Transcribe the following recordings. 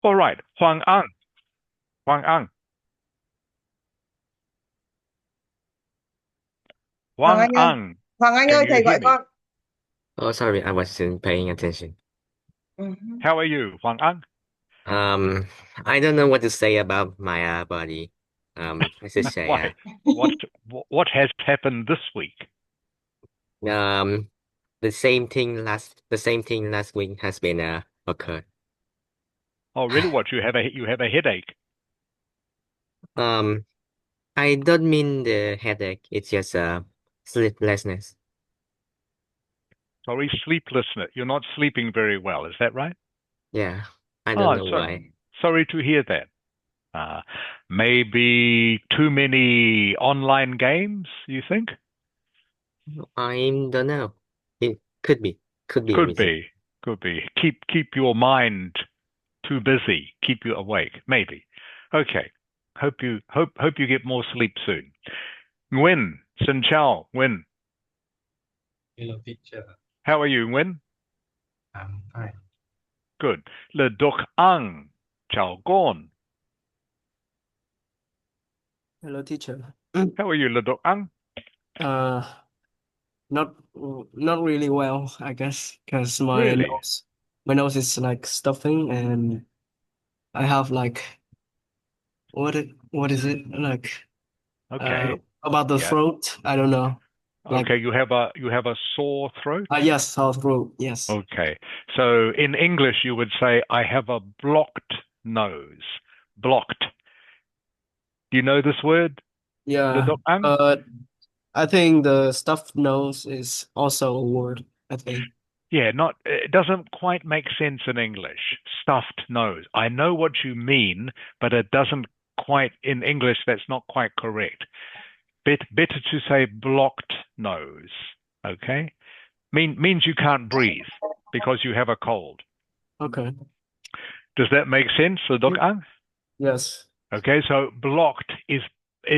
All right. Hoàng An. Hoàng An. Hoàng Hoàng Anh ơi, An. Hoàng Anh Can ơi, you thầy hear gọi me? con. Oh, sorry, I wasn't paying attention. Ừ. How are you, Hoàng An? Um, I don't know what to say about my body. I should say, Why? What what has happened this week? um, the same thing last week has been occurred. Oh, really? What you have a headache? Um, I don't mean the headache. It's just sleeplessness. Sorry, sleeplessness. You're not sleeping very well. Is that right? Yeah, I don't Oh, know so why. sorry to hear that. Uh, maybe too many online games, you think? I don't know. It could be a Could reason. be. Could be. Keep your mind too busy. Keep you awake. Maybe. Okay. Hope you get more sleep soon. Nguyen, Xin chào, Nguyen. Hello, teacher. How are you, Nguyen? I'm fine. Good. Le Duc Ang, chào con. Hello, teacher. How are you, Le Duc Ang? Uh, not not really well, I guess, because Really? my nose is like stuffing, and I have like what is it like Okay. about the Yeah. throat? I don't know. Like Okay, you have a sore throat? yes, sore throat. Yes. Okay. So in English you would say I have a blocked nose. Blocked. Do you know this word, Le Yeah, Duc Ang? but I think the stuffed nose is also a word, I think. Yeah, not it doesn't quite make sense in English. Stuffed nose. I know what you mean, but it doesn't quite in English that's not quite correct. Better to say blocked nose. Okay? Means you can't breathe because you have a cold. Okay. Does that make sense, Doc Ang? Yes. Okay, so blocked is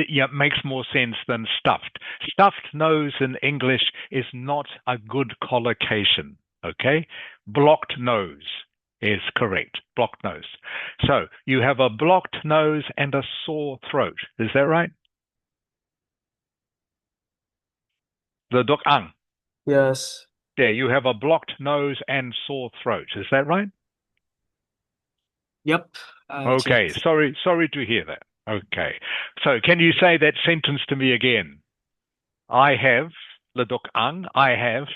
yeah, makes more sense than stuffed. Stuffed nose in English is not a good collocation. Okay, blocked nose is correct. Blocked nose. So you have a blocked nose and a sore throat. Is that right? The Doc Ang. Yes. Yeah, you have a blocked nose and sore throat. Is that right? Yep. Okay, Yes. sorry to hear that. Okay, so can you say that sentence to me again? I have, le doc ang, I have.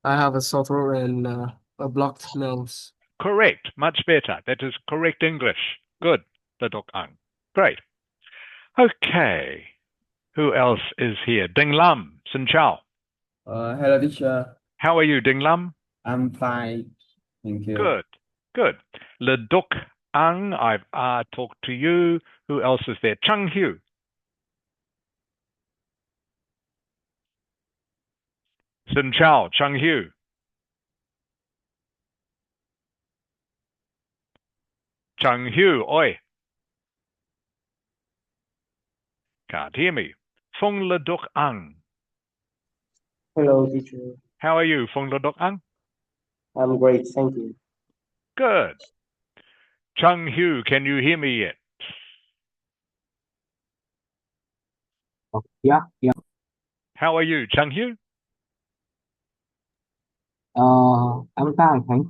I have a sore throat and a blocked nose. Correct, much better. That is correct English. Good, le doc ang. Great. Okay, who else is here? Ding Lam, Xin Chao. Hello, teacher. How are you, Ding Lam? I'm fine. Thank you. Good, good. Le doc ang, I've talked to you. Who else is there? Chung Hu. Xin Chao, Chung Hu. Chung Hu, oi. Can't hear me. Fong le doc ang. Hello, teacher. How are you, Fong le doc ang? I'm great, thank you. Good. Chung Hu, can you hear me yet? Yeah, yeah. How are you, Chung Hu? I'm fine, thanks.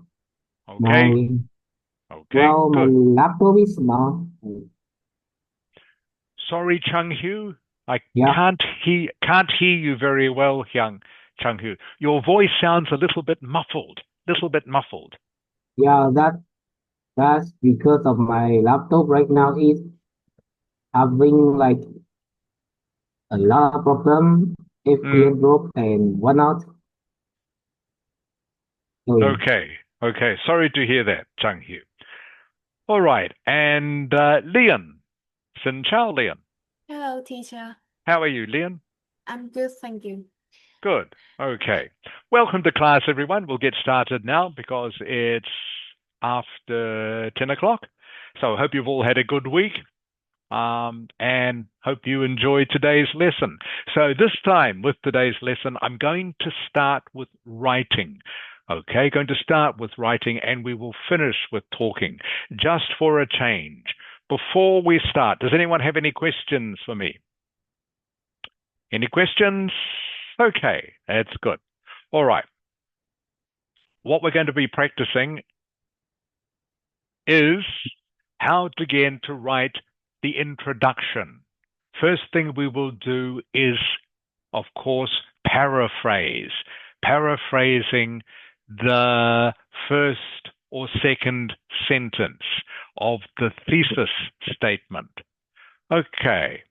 Okay, My okay, my good. laptop is not. Sorry, Chung Hu, I Yeah, can't hear you very well, Chung Hu. Your voice sounds a little bit muffled, little bit muffled. yeah. That's because of my laptop right now is having like a lot of problem. Mm, FPS drop and whatnot. So yeah. okay, okay. Sorry to hear that, Chung Hu. All right, and Leon, Xin Chao, Leon. Hello, teacher. How are you, Leon? I'm good, thank you. Good. Okay. Welcome to class, everyone. We'll get started now because it's after 10 o'clock. So I hope you've all had a good week and hope you enjoyed today's lesson. So this time with today's lesson, I'm going to start with writing. Okay, going to start with writing and we will finish with talking, just for a change. Before we start, does anyone have any questions for me? Any questions? Okay, that's good. All right. What we're going to be practicing is how to begin to write the introduction. First thing we will do is, of course, paraphrasing the first or second sentence of the thesis statement. Okay.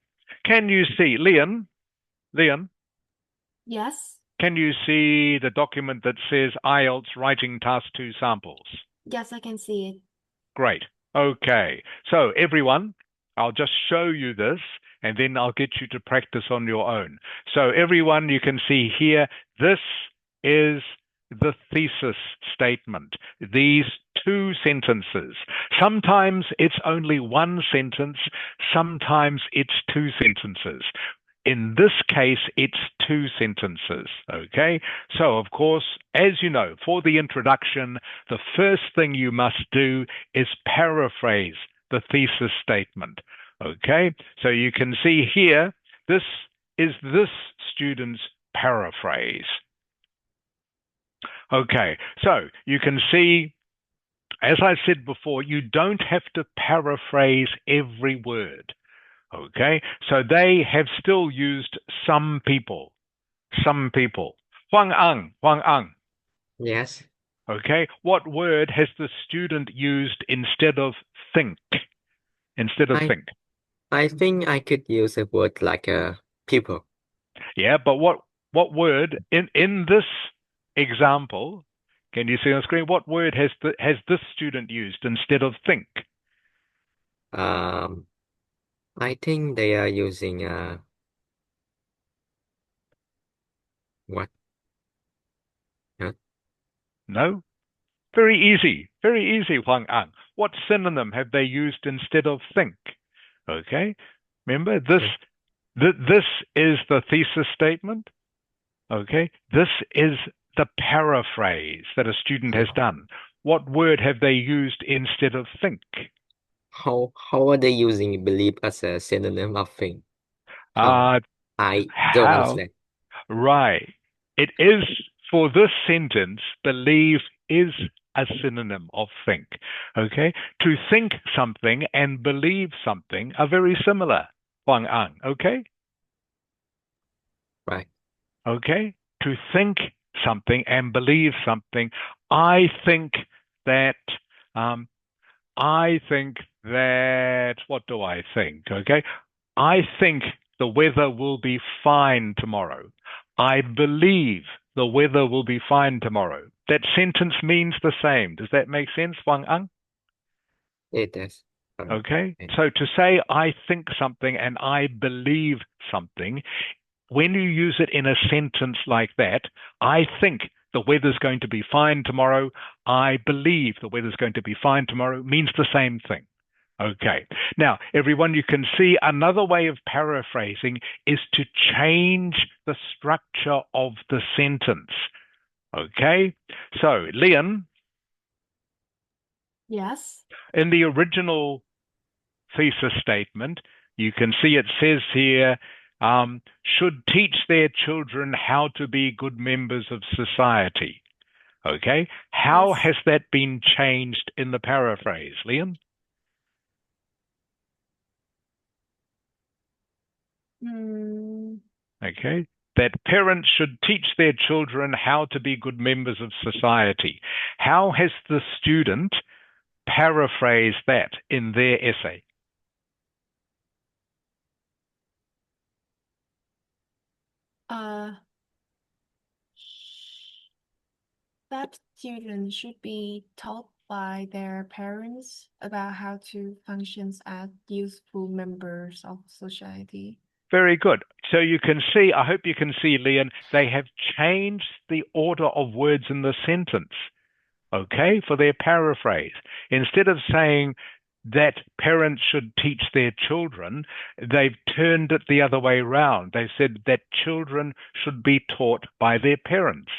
Can you see, Leon, Yes. can you see the document that says IELTS Writing Task 2 Samples? Yes, I can see it. Great. Okay. So everyone, I'll just show you this and then I'll get you to practice on your own. So everyone, you can see here, this is the thesis statement. These two sentences. Sometimes it's only one sentence, sometimes it's two sentences. In this case, it's two sentences, okay? So, of course, as you know, for the introduction, the first thing you must do is paraphrase the thesis statement, okay? So you can see here, this is this student's paraphrase. Okay, so you can see, as I said before, you don't have to paraphrase every word. Okay, so they have still used some people. Huang Ang. Yes. Okay, what word has the student used instead of think? I think I could use a word like people. Yeah, but what word in this example? Can you see on the screen? What word has this student used instead of think? I think they are using what? No? Very easy, Huang Ang. What synonym have they used instead of think? Okay, remember this is the thesis statement. Okay, this is the paraphrase that a student has done. What word have they used instead of think? How are they using believe as a synonym of think? I don't understand. Right. It is, for this sentence, believe is a synonym of think. Okay? To think something and believe something are very similar, Huang Ang. Okay? Right. Okay? To think something and believe something. I think that, what do I think? Okay? I think the weather will be fine tomorrow. I believe the weather will be fine tomorrow. That sentence means the same. Does that make sense, Huang Ang? It does. Okay. So to say I think something and I believe something, when you use it in a sentence like that, I think the weather's going to be fine tomorrow, I believe the weather's going to be fine tomorrow, means the same thing. Okay. Now, everyone, you can see another way of paraphrasing is to change the structure of the sentence. Okay. So, Leon. Yes. In the original thesis statement, you can see it says here, should teach their children how to be good members of society. Okay. How has that been changed in the paraphrase, Leon? Okay. That parents should teach their children how to be good members of society. How has the student paraphrased that in their essay? That children should be taught by their parents about how to function as useful members of society. Very good. So you can see, I hope you can see, Leon, they have changed the order of words in the sentence, okay, for their paraphrase. Instead of saying that parents should teach their children, they've turned it the other way around. They said that children should be taught by their parents.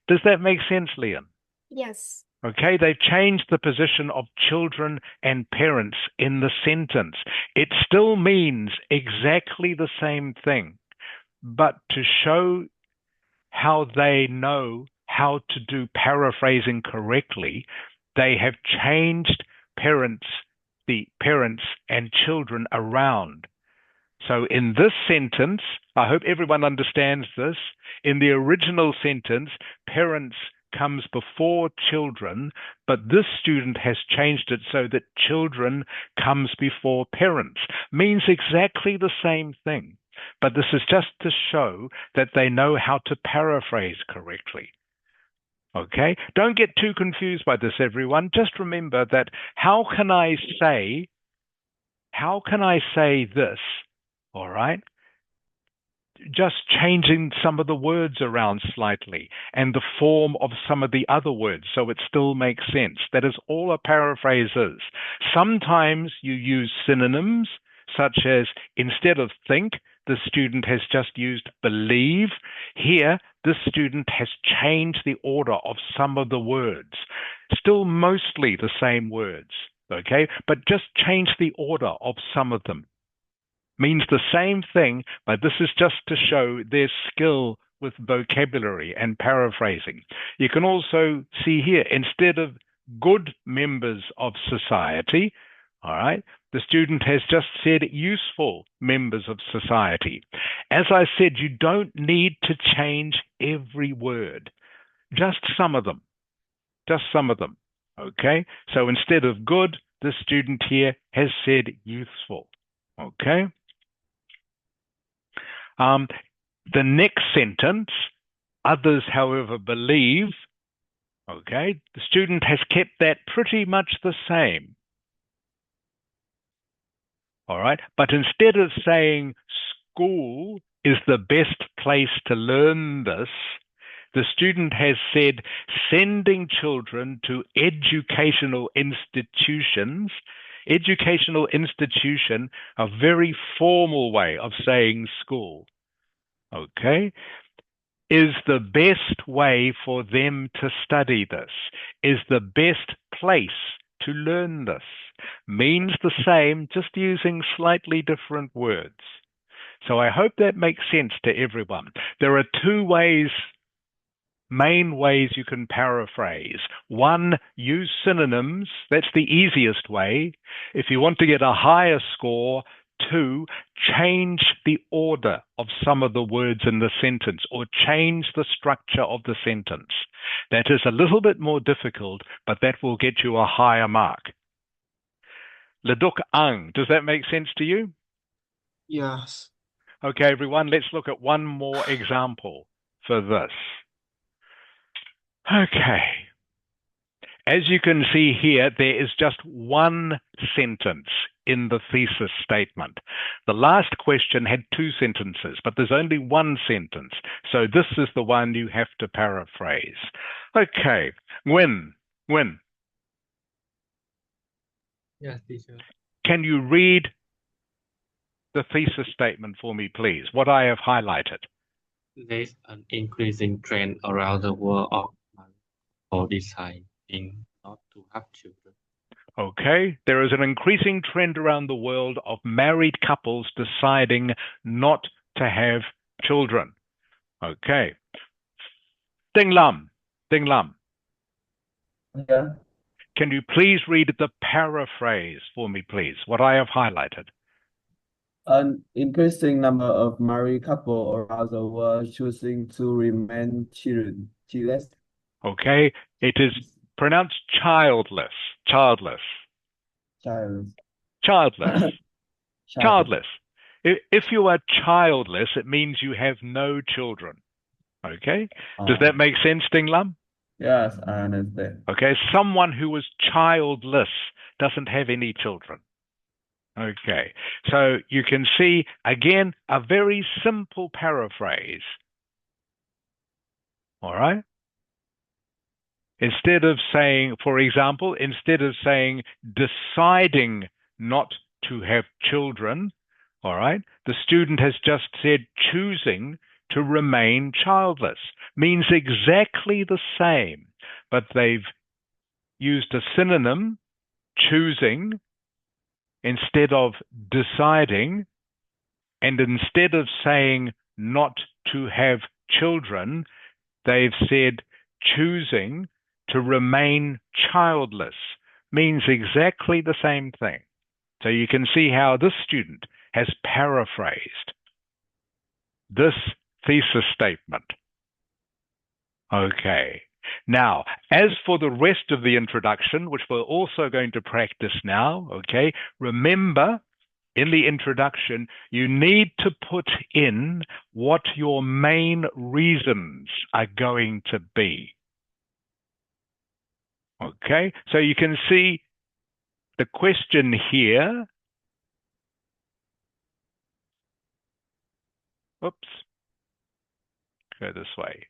Does that make sense, Leon? Yes. Okay, they've changed the position of children and parents in the sentence. It still means exactly the same thing, but to show how they know how to do paraphrasing correctly, they have changed the parents and children around. So in this sentence, I hope everyone understands this. In the original sentence, parents comes before children, but this student has changed it so that children comes before parents. Means exactly the same thing, but this is just to show that they know how to paraphrase correctly. Okay? Don't get too confused by this, everyone. Just remember that how can I say this? All right? Just changing some of the words around slightly and the form of some of the other words so it still makes sense. That is all a paraphrase is. Sometimes you use synonyms, such as instead of think, the student has just used believe. Here, this student has changed the order of some of the words. Still mostly the same words, okay? But just change the order of some of them. Means the same thing, but this is just to show their skill with vocabulary and paraphrasing. You can also see here, instead of good members of society, all right, the student has just said useful members of society. As I said, you don't need to change every word, just some of them, okay? So instead of good, the student here has said useful, okay? The next sentence, others, however, believe, okay, the student has kept that pretty much the same. All right, but instead of saying school is the best place to learn this, the student has said sending children to educational institutions. Educational institution, a very formal way of saying school, okay, is the best way for them to study this, is the best place to learn this. Means the same, just using slightly different words. So I hope that makes sense to everyone. There are two main ways you can paraphrase. One, use synonyms. That's the easiest way. If you want to get a higher score, two, change the order of some of the words in the sentence or change the structure of the sentence. That is a little bit more difficult, but that will get you a higher mark. Leduk ang, does that make sense to you? Yes. Okay, everyone, let's look at one more example for this. Okay. As you can see here, there is just one sentence in the thesis statement. The last question had two sentences, but there's only one sentence. So this is the one you have to paraphrase. Okay. When? Yes, teacher. Can you read the thesis statement for me, please? What I have highlighted. There's an increasing trend around the world of deciding not to have children. Okay, there is an increasing trend around the world of married couples deciding not to have children. Okay. Ding Lam. Yeah. Can you please read the paraphrase for me, please, what I have highlighted? An increasing number of married couples around the world choosing to remain childless. Okay, it is pronounced childless. Child. Childless. If you are childless, it means you have no children. Okay, does that make sense, Ding Lam? Yes, I understand. Okay, someone who is childless doesn't have any children. Okay, so you can see, again, a very simple paraphrase. All right? Instead of saying, for example, instead of saying deciding not to have children, all right, the student has just said choosing to remain childless. Means exactly the same, but they've used a synonym, choosing, instead of deciding, and instead of saying not to have children, they've said choosing to remain childless. Means exactly the same thing. So you can see how this student has paraphrased this thesis statement. Okay. Now, as for the rest of the introduction, which we're also going to practice now, okay, remember in the introduction, you need to put in what your main reasons are going to be. Okay, so you can see the question here. Oops, go this way.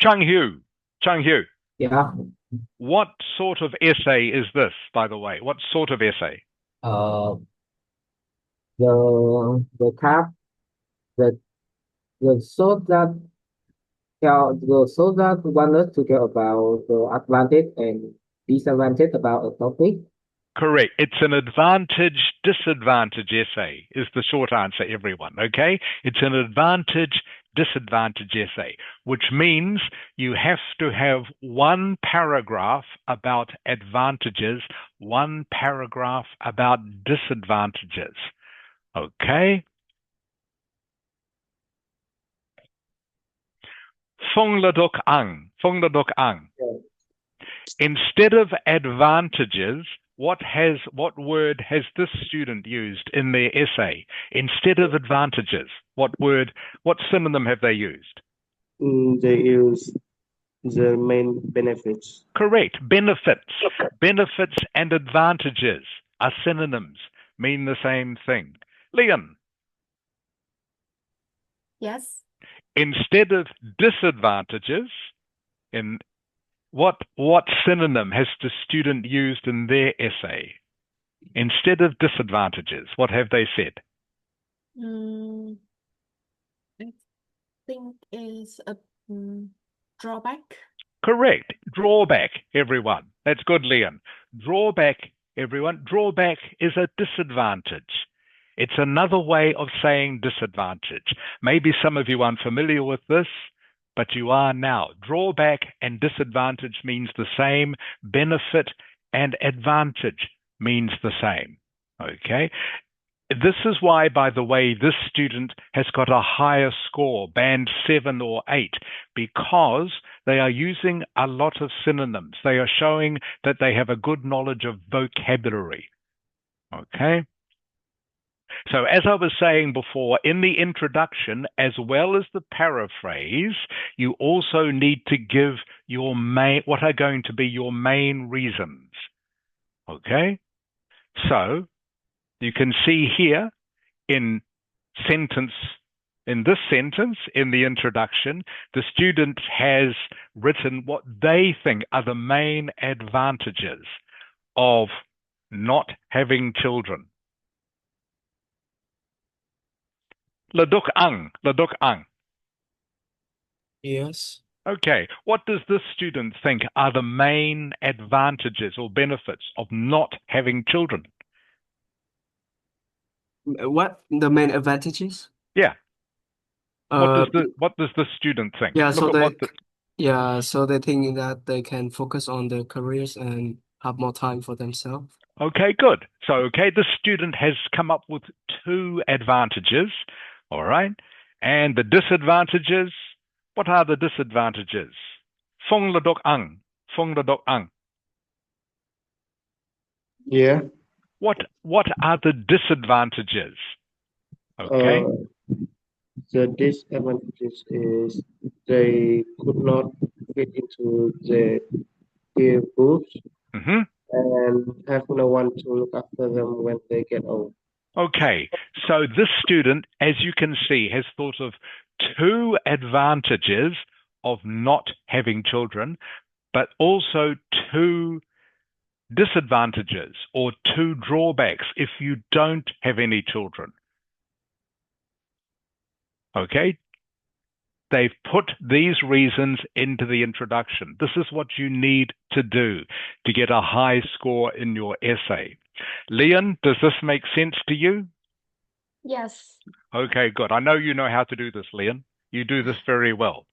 Chung Hyu, Yeah. what sort of essay is this, by the way? What sort of essay? The cap the so that want us to care about the advantage and disadvantage about a topic. Correct. It's an advantage-disadvantage essay is the short answer, everyone, okay? It's an advantage-disadvantage essay, which means you have to have one paragraph about advantages, one paragraph about disadvantages, okay? Phong le dok ang. Instead of advantages, what word has this student used in their essay? Instead of advantages, what synonym have they used? They use the main benefits. Correct. Benefits. Benefits and advantages are synonyms, mean the same thing. Leon. Yes. Instead of disadvantages, what synonym has the student used in their essay? Instead of disadvantages, what have they said? I think is a drawback. Correct. Drawback, everyone. That's good, Leon. Drawback, everyone. Drawback is a disadvantage. It's another way of saying disadvantage. Maybe some of you aren't familiar with this, but you are now. Drawback and disadvantage means the same. Benefit and advantage means the same. Okay? This is why, by the way, this student has got a higher score, band 7 or 8, because they are using a lot of synonyms. They are showing that they have a good knowledge of vocabulary. Okay? So as I was saying before, in the introduction, as well as the paraphrase, you also need to give what are going to be your main reasons. Okay? So you can see here in this sentence, in the introduction, the student has written what they think are the main advantages of not having children. Laduk ang. Yes. Okay, what does this student think are the main advantages or benefits of not having children? What the main advantages? Yeah. Uh, What does the student think? yeah, so Look at so they think that they can focus on their careers and have more time for themselves. Okay, good. So, okay, the student has come up with 2 advantages, all right? And the disadvantages, what are the disadvantages? Phong le dok ang. Yeah. What are the disadvantages? Okay. The disadvantages is they could not fit into the peer groups and have no one to look after them when they get old. Okay, so this student, as you can see, has thought of 2 advantages of not having children, but also 2 disadvantages or 2 drawbacks if you don't have any children. Okay, they've put these reasons into the introduction. This is what you need to do to get a high score in your essay. Leon, does this make sense to you? Yes. Okay, good. I know you know how to do this, Leon. You do this very well.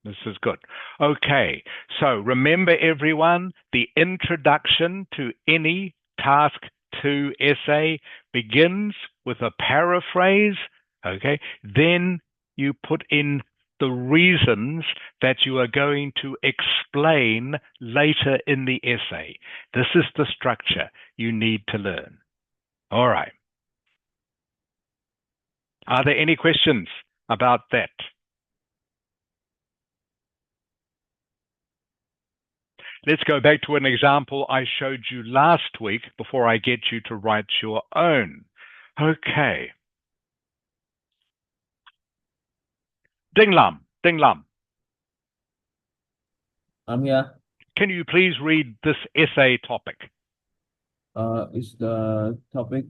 This is good. Okay, so remember everyone, the introduction to any task 2 essay begins with a paraphrase, okay? Then you put in the reasons that you are going to explain later in the essay. This is the structure you need to learn. All right. Are there any questions about that? Let's go back to an example I showed you last week before I get you to write your own. Okay. Ding Lam, Ding Lam. I'm here. Can you please read this essay topic? Is the topic.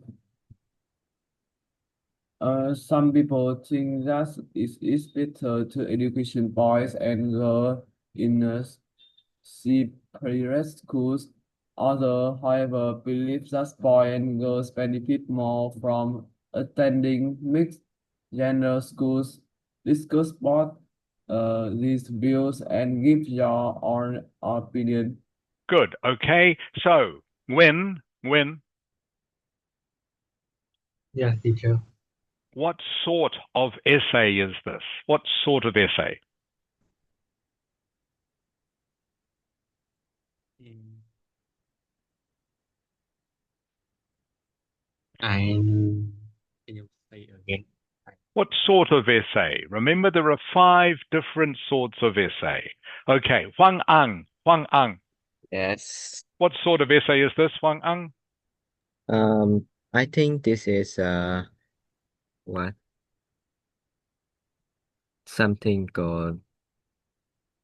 Some people think that it is better to education boys and girls in separate schools. Others, however, believe that boys and girls benefit more from attending mixed gender schools. Discuss both these views and give your own opinion. Good. Okay. So, when, Yeah, teacher. what sort of essay is this? What sort of essay? Can you say again? What sort of essay? Remember, there are 5 different sorts of essay. Okay, Huang Ang, Huang Ang. Yes. What sort of essay is this, Huang Ang? I think this is what? Something called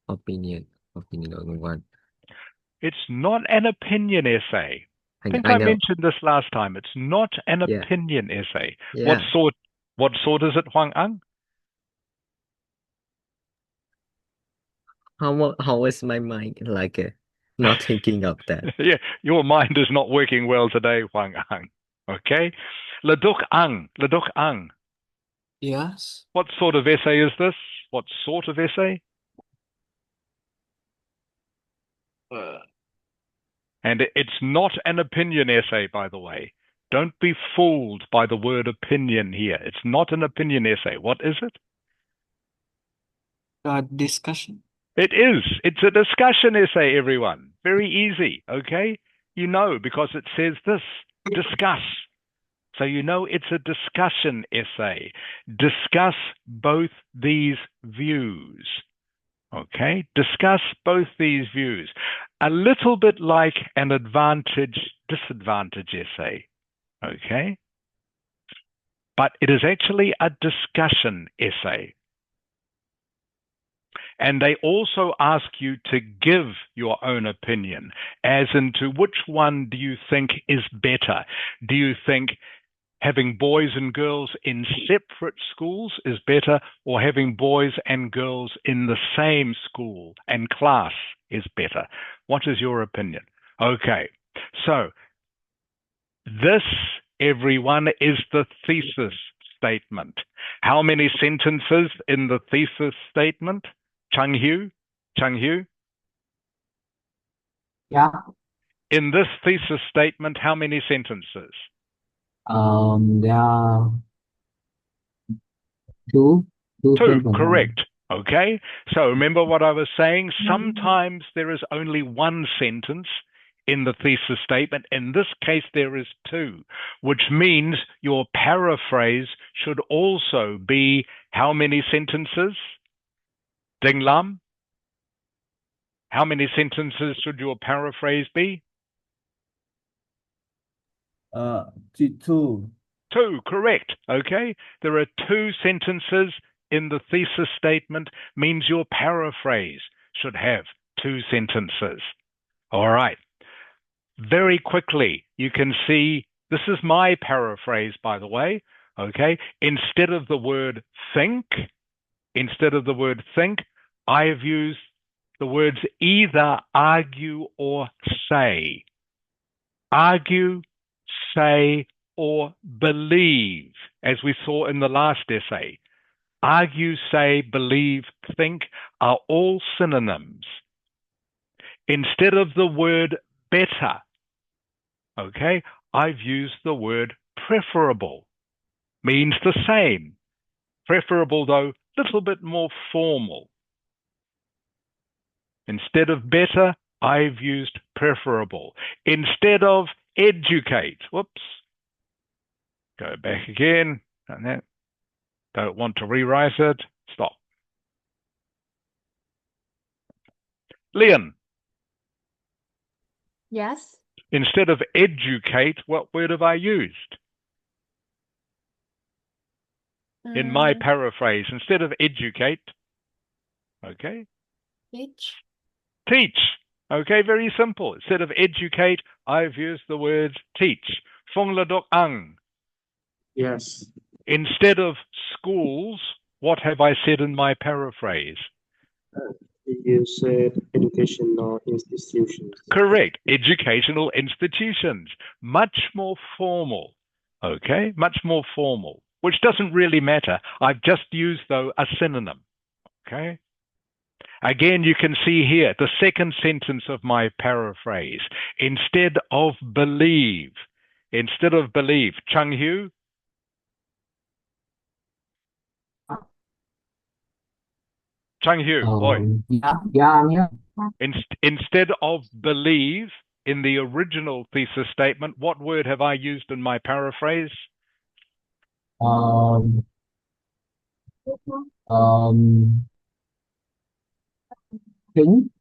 opinion on what? It's not an opinion essay. I think I I know. mentioned this last time. It's not an Yeah. opinion essay. Yeah. What sort is it, Huang Ang? How is my mind like not thinking of that? Yeah, your mind is not working well today, Huang Ang. Okay? Leduk Ang, Leduk Ang. Yes. What sort of essay is this? What sort of essay? And it's not an opinion essay, by the way. Don't be fooled by the word opinion here. It's not an opinion essay. What is it? Discussion. It is. It's a discussion essay, everyone. Very easy, okay? You know, because it says this, discuss. So you know it's a discussion essay. Discuss both these views. Okay? Discuss both these views. A little bit like an advantage-disadvantage essay. Okay? But it is actually a discussion essay. And they also ask you to give your own opinion, as into which one do you think is better? Do you think having boys and girls in separate schools is better, or having boys and girls in the same school and class is better? What is your opinion? Okay, so this, everyone, is the thesis statement. How many sentences in the thesis statement? Chung Hu? Yeah. In this thesis statement, how many sentences? There are two sentences. Correct. Okay. So remember what I was saying? Sometimes there is only one sentence in the thesis statement. In this case, there is 2, which means your paraphrase should also be how many sentences? Ding Lam? How many sentences should your paraphrase be? 2. 2, correct. Okay. There are 2 sentences in the thesis statement, means your paraphrase should have 2 sentences. All right. Very quickly, you can see, this is my paraphrase, by the way. Okay. Instead of the word think, instead of the word think, I have used the words either argue or say. Argue, say, or believe, as we saw in the last essay. Argue, say, believe, think are all synonyms. Instead of the word better, okay, I've used the word preferable. Means the same. Preferable, though, a little bit more formal. Instead of better, I've used preferable. Instead of educate, whoops, go back again, and that, don't want to rewrite it, stop. Leon. Yes. Instead of educate, what word have I used? In my paraphrase, instead of educate, okay? Teach. Teach. Okay, very simple. Instead of educate, I've used the word teach. Phong la dok ang. Yes. Instead of schools, what have I said in my paraphrase? You said educational institutions. Correct. Educational institutions. Much more formal. Okay, much more formal, which doesn't really matter. I've just used, though, a synonym. Okay. Again, you can see here the second sentence of my paraphrase. Instead of believe. Instead of believe. Chung Hu? Chung Hu, boy. Yeah, I'm here. Instead of believe in the original thesis statement, what word have I used in my paraphrase? Think.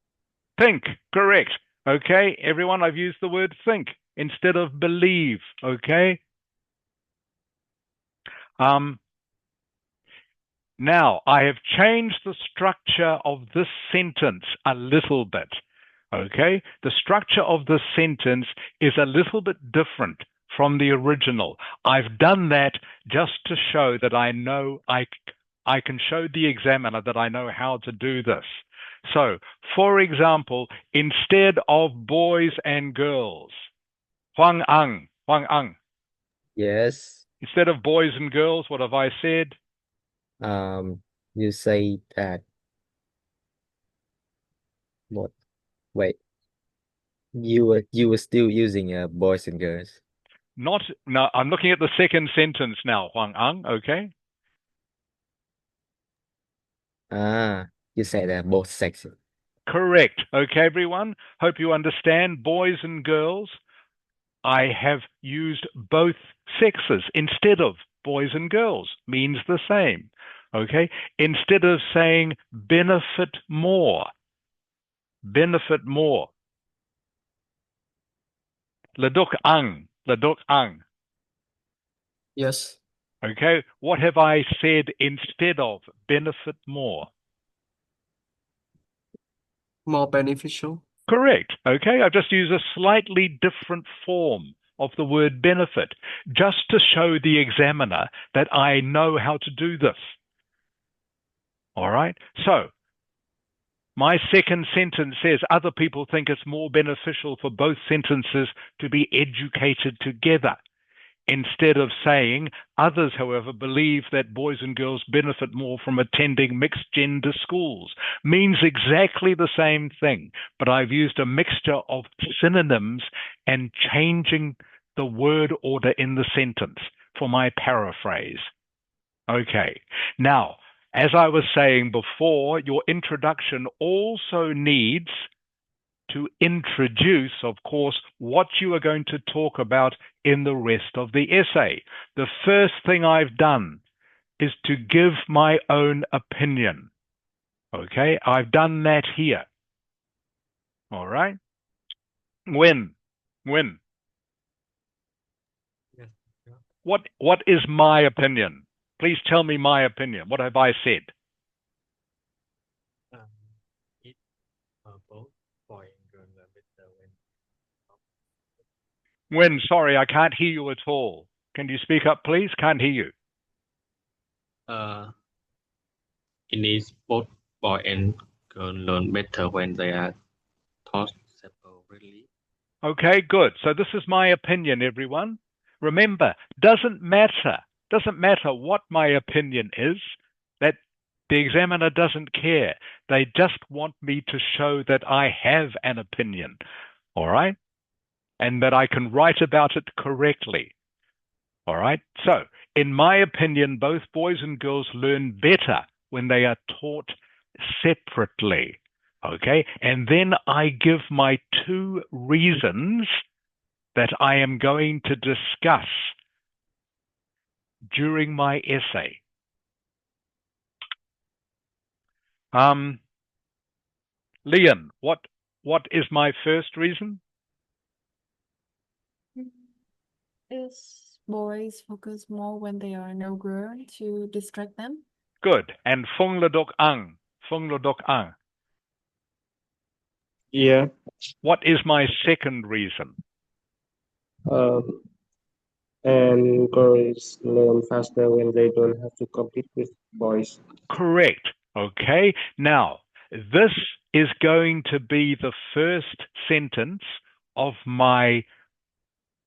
Think, correct. Okay, everyone, I've used the word think instead of believe, okay? Now, I have changed the structure of this sentence a little bit, okay? The structure of this sentence is a little bit different from the original. I've done that just to show that I know I can show the examiner that I know how to do this. So, for example, instead of boys and girls, Huang Ang. Yes. Instead of boys and girls, what have I said? You say that. What? Wait. You were still using boys and girls. No, I'm looking at the second sentence now, Huang Ang, okay? You said both sexes. Correct. Okay, everyone? Hope you understand. Boys and girls, I have used both sexes instead of boys and girls. Means the same. Okay? Instead of saying benefit more. Benefit more. Laduk ang. Yes. Okay? What have I said instead of benefit more? More beneficial. Correct. Okay, I've just used a slightly different form of the word benefit just to show the examiner that I know how to do this. All right, so my second sentence says other people think it's more beneficial for both sentences to be educated together. Instead of saying, others, however, believe that boys and girls benefit more from attending mixed-gender schools. Means exactly the same thing, but I've used a mixture of synonyms and changing the word order in the sentence for my paraphrase. Okay, now, as I was saying before, your introduction also needs to introduce, of course, what you are going to talk about in the rest of the essay. The first thing I've done is to give my own opinion. Okay, I've done that here. All right. When? Yes. What is my opinion? Please tell me my opinion. What have I said? It both boy and girl are better When? Sorry, I can't hear you at all. Can you speak up, please? Can't hear you. it is both boy and girl learn better when they are taught separately. Okay, good. So this is my opinion, everyone. Remember, doesn't matter what my opinion is, that the examiner doesn't care. They just want me to show that I have an opinion, all right? And that I can write about it correctly, all right? So, in my opinion, both boys and girls learn better when they are taught separately, okay? And then I give my 2 reasons that I am going to discuss during my essay. Leon, what is my first reason? Is boys focus more when they are no grown to distract them? Good. And Fung Ladok Ang. Yeah. What is my second reason? And girls learn faster when they don't have to compete with boys. Correct. Okay. Now, this is going to be the first sentence of my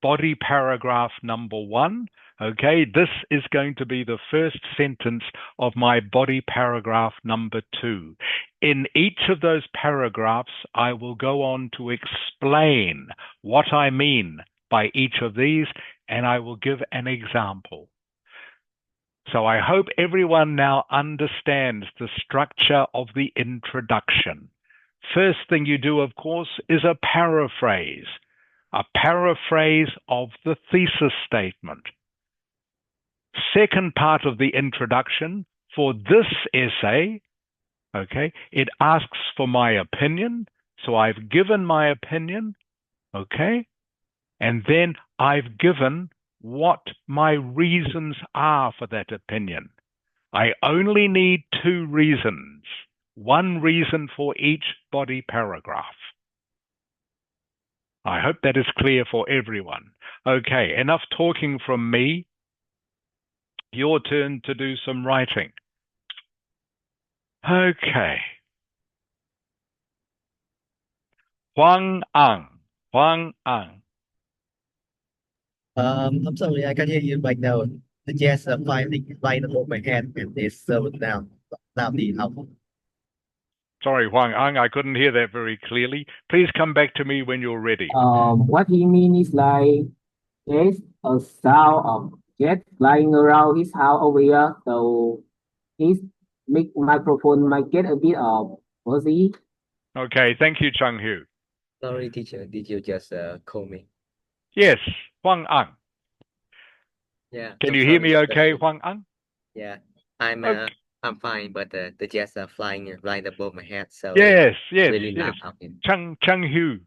body paragraph number 1. Okay, this is going to be the first sentence of my body paragraph number 2. In each of those paragraphs, I will go on to explain what I mean by each of these, and I will give an example. So I hope everyone now understands the structure of the introduction. First thing you do, of course, is a paraphrase of the thesis statement. Second part of the introduction for this essay, okay, it asks for my opinion. So I've given my opinion, okay, and then I've given what my reasons are for that opinion. I only need 2 reasons, 1 reason for each body paragraph. I hope that is clear for everyone. Okay, enough talking from me. Your turn to do some writing. Okay. Huang Ang. I'm sorry, I can hear you right now. The jazz are flying right above my head and they serve down loudly out. Sorry, Huang Ang, I couldn't hear that very clearly. Please come back to me when you're ready. What he means is like there's a sound of jet flying around his house over here, so his big microphone might get a bit of fuzzy. Okay, thank you, Chung Hu. Sorry, teacher, did you just call me? Yes, Huang Ang. Yeah. Can I'm you hear sorry, me okay, but, Huang Ang? Yeah, Okay. I'm fine, but the jets are flying right above my head, so Yes, it's really loud out here. Chung Hu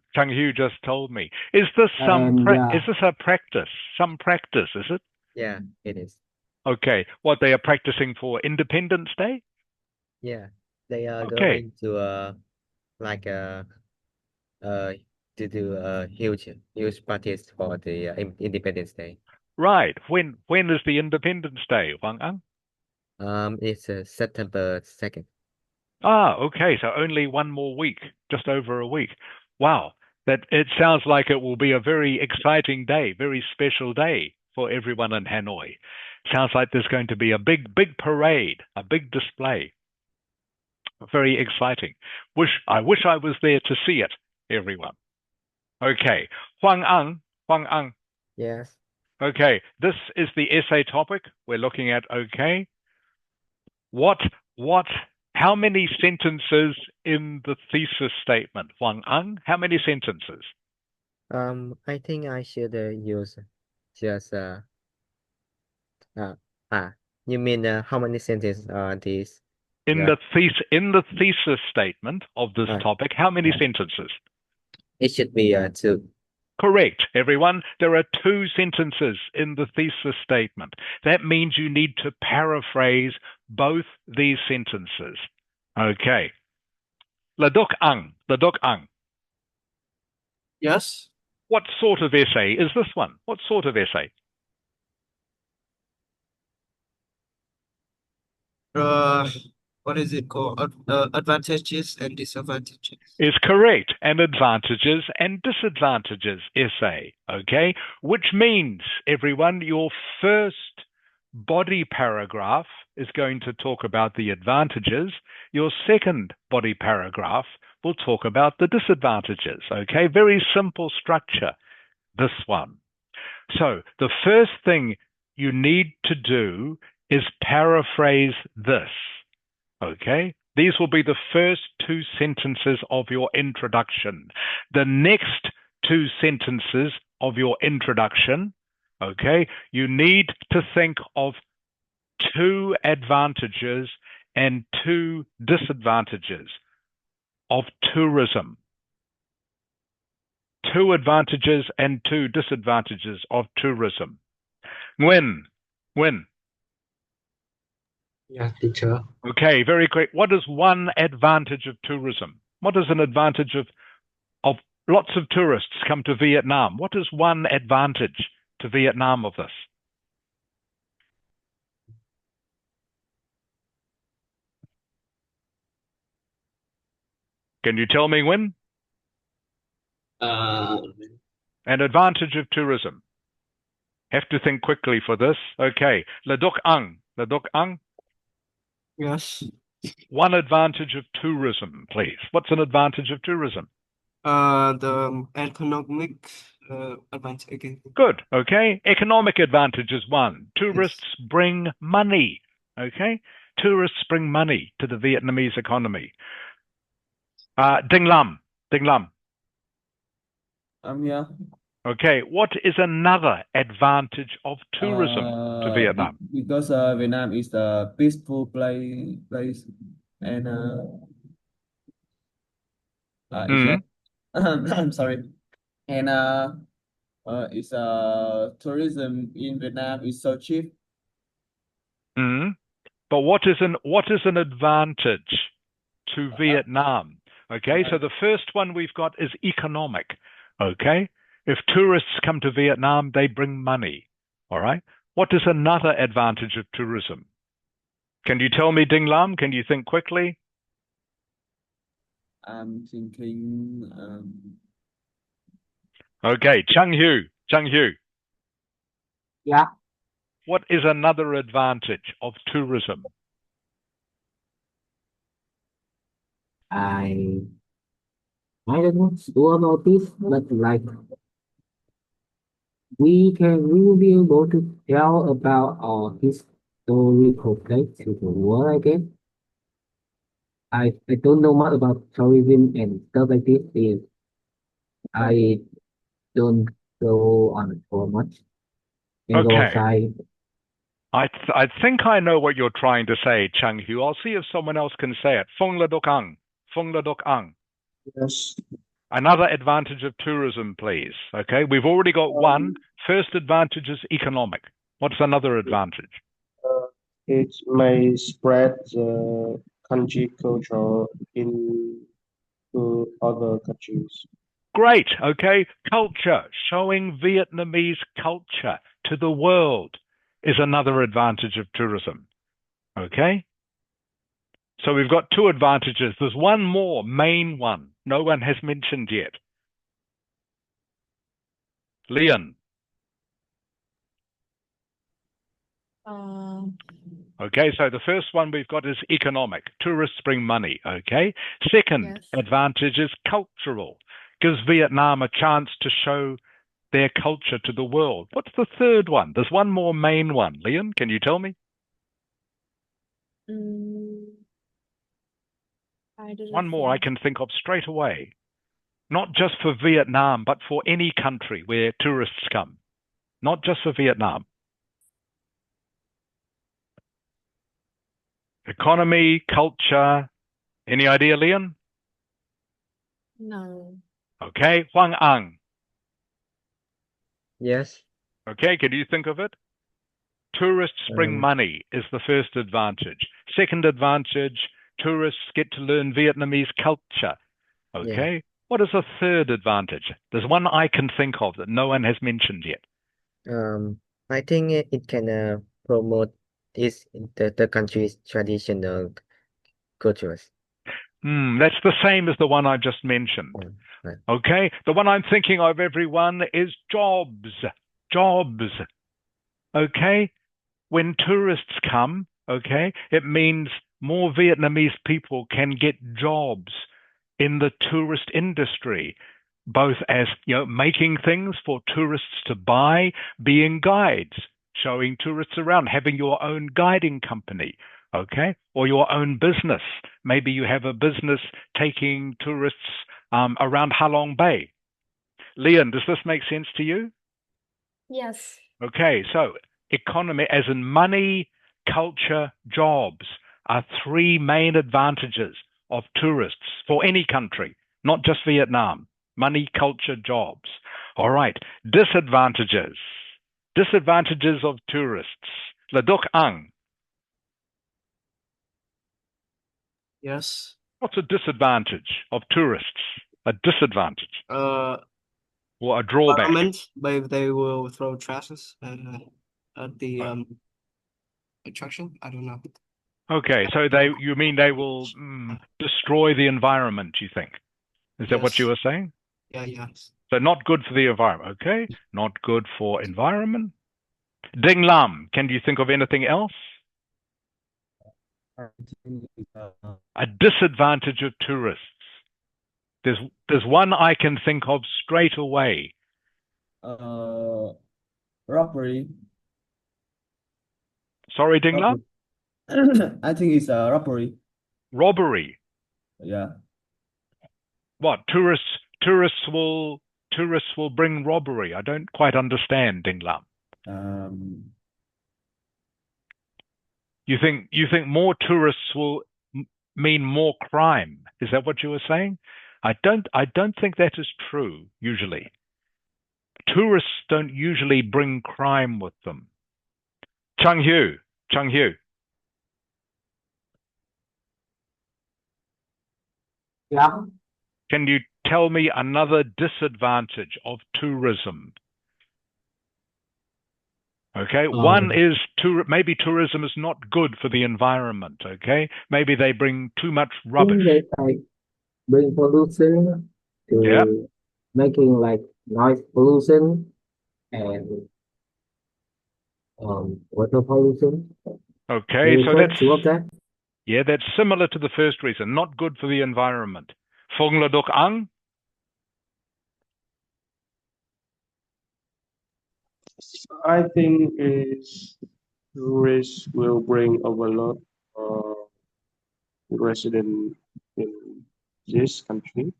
just told me. Is this is this a practice? Some practice, is it? Yeah, it is. Okay. What, they are practicing for Independence Day? Yeah, they are Okay. going to to do a huge parties for the Independence Day. Right. When is the Independence Day, Huang Ang? It's September 2nd. Okay. So only 1 more week, just over a week. Wow. That it sounds like it will be a very exciting day, very special day for everyone in Hanoi. Sounds like there's going to be a big parade, a big display. Very exciting. I wish I was there to see it, everyone. Okay. Huang Ang. Yes. Okay. This is the essay topic we're looking at. Okay. How many sentences in the thesis statement, Huang Ang? How many sentences? I think I should use just you mean how many sentences are these? In the thesis statement of this topic, how many sentences? It should be 2. Correct, everyone. There are 2 sentences in the thesis statement. That means you need to paraphrase both these sentences. Okay. Ladok Ang. Yes. What sort of essay is this one? What sort of essay? what is it called? Advantages and disadvantages. Is correct. And advantages and disadvantages essay. Okay? Which means, everyone, your first body paragraph is going to talk about the advantages. Your second body paragraph will talk about the disadvantages. Okay? Very simple structure, this one. So the first thing you need to do is paraphrase this. Okay? These will be the first two sentences of your introduction. The next two sentences of your introduction, okay, you need to think of two advantages and two disadvantages of tourism. Two advantages and two disadvantages of tourism. When? Yeah, teacher. Okay, very great. What is one advantage of tourism? What is an advantage of lots of tourists come to Vietnam? What is one advantage to Vietnam of this? Can you tell me when? An advantage of tourism. Have to think quickly for this. Okay. Ladok Ang. Yes. One advantage of tourism, please. What's an advantage of tourism? The economic advantage again. Good. Okay. Economic advantage is one. Tourists bring money. Okay. Tourists bring money to the Vietnamese economy. Ding Lam. Yeah. Okay. What is another advantage of tourism to Vietnam? Because Vietnam is a peaceful place and I'm sorry. And it's tourism in Vietnam is so cheap. But what is an advantage to Vietnam? Okay, so the first one we've got is economic. Okay, if tourists come to Vietnam, they bring money. All right. What is another advantage of tourism? Can you tell me, Ding Lam? Can you think quickly? I'm thinking. Okay, Chung Hu. Yeah. What is another advantage of tourism? I'm not sure about this, but like we will be able to tell about our historical place to the world, I guess. I don't know much about tourism and stuff like this. I don't go on it for much. And go Okay. outside. I think I know what you're trying to say, Chung Hu. I'll see if someone else can say it. Phong La Dok Ang. Yes. Another advantage of tourism, please. Okay, we've already got one. First advantage is economic. What's another advantage? It may spread the country culture into other countries. Great. Okay, culture, showing Vietnamese culture to the world is another advantage of tourism. Okay? So we've got two advantages. There's one more, main one, no one has mentioned yet. Leon. Okay, so the first one we've got is economic. Tourists bring money, okay? Second advantage is cultural. Gives Vietnam a chance to show their culture to the world. What's the third one? There's one more main one. Leon, can you tell me? One more I can think of straight away. Not just for Vietnam, but for any country where tourists come. Not just for Vietnam. Economy, culture. Any idea, Leon? No. Okay, Huang Ang. Yes. Okay, can you think of it? Tourists bring money is the first advantage. Second advantage, tourists get to learn Vietnamese culture. Okay, Yeah. what is the third advantage? There's one I can think of that no one has mentioned yet. I think it can promote the country's traditional cultures. That's the same as the one I just mentioned. Right. Okay, the one I'm thinking of, everyone, is jobs. Jobs. Okay, when tourists come, okay, it means more Vietnamese people can get jobs in the tourist industry, both as, making things for tourists to buy, being guides, showing tourists around, having your own guiding company, okay, or your own business. Maybe you have a business taking tourists around Halong Bay. Leon, does this make sense to you? Yes. Okay, so economy, as in money, culture, jobs, are three main advantages of tourists for any country, not just Vietnam. Money, culture, jobs. All right, disadvantages. Disadvantages of tourists. Ladok Ang, Yes. what's a disadvantage of tourists? A disadvantage or a drawback? Environment, maybe they will throw trashes at the attraction. I don't know. Okay, so you mean they will destroy the environment, you think? Is that what you Yes. were saying? Yeah, yes. So not good for the environment, okay? Not good for environment. Ding Lam, can you think of anything else? I think A disadvantage of tourists. There's one I can think of straight away. robbery. Sorry, Ding Lam? I think it's robbery. Robbery. Yeah. What? Tourists will bring robbery. I don't quite understand, Ding Lam. You think more tourists will mean more crime? Is that what you were saying? I don't think that is true usually. Tourists don't usually bring crime with them. Chung Hu. Yeah. Can you tell me another disadvantage of tourism? Okay, one is maybe tourism is not good for the environment. Okay, maybe they bring too much rubbish. They like bring pollution to making like noise pollution and water pollution. Okay, so that. that's similar to the first reason, not good for the environment. Phong La Duc Ang? I think is tourists will bring overload resident in this country.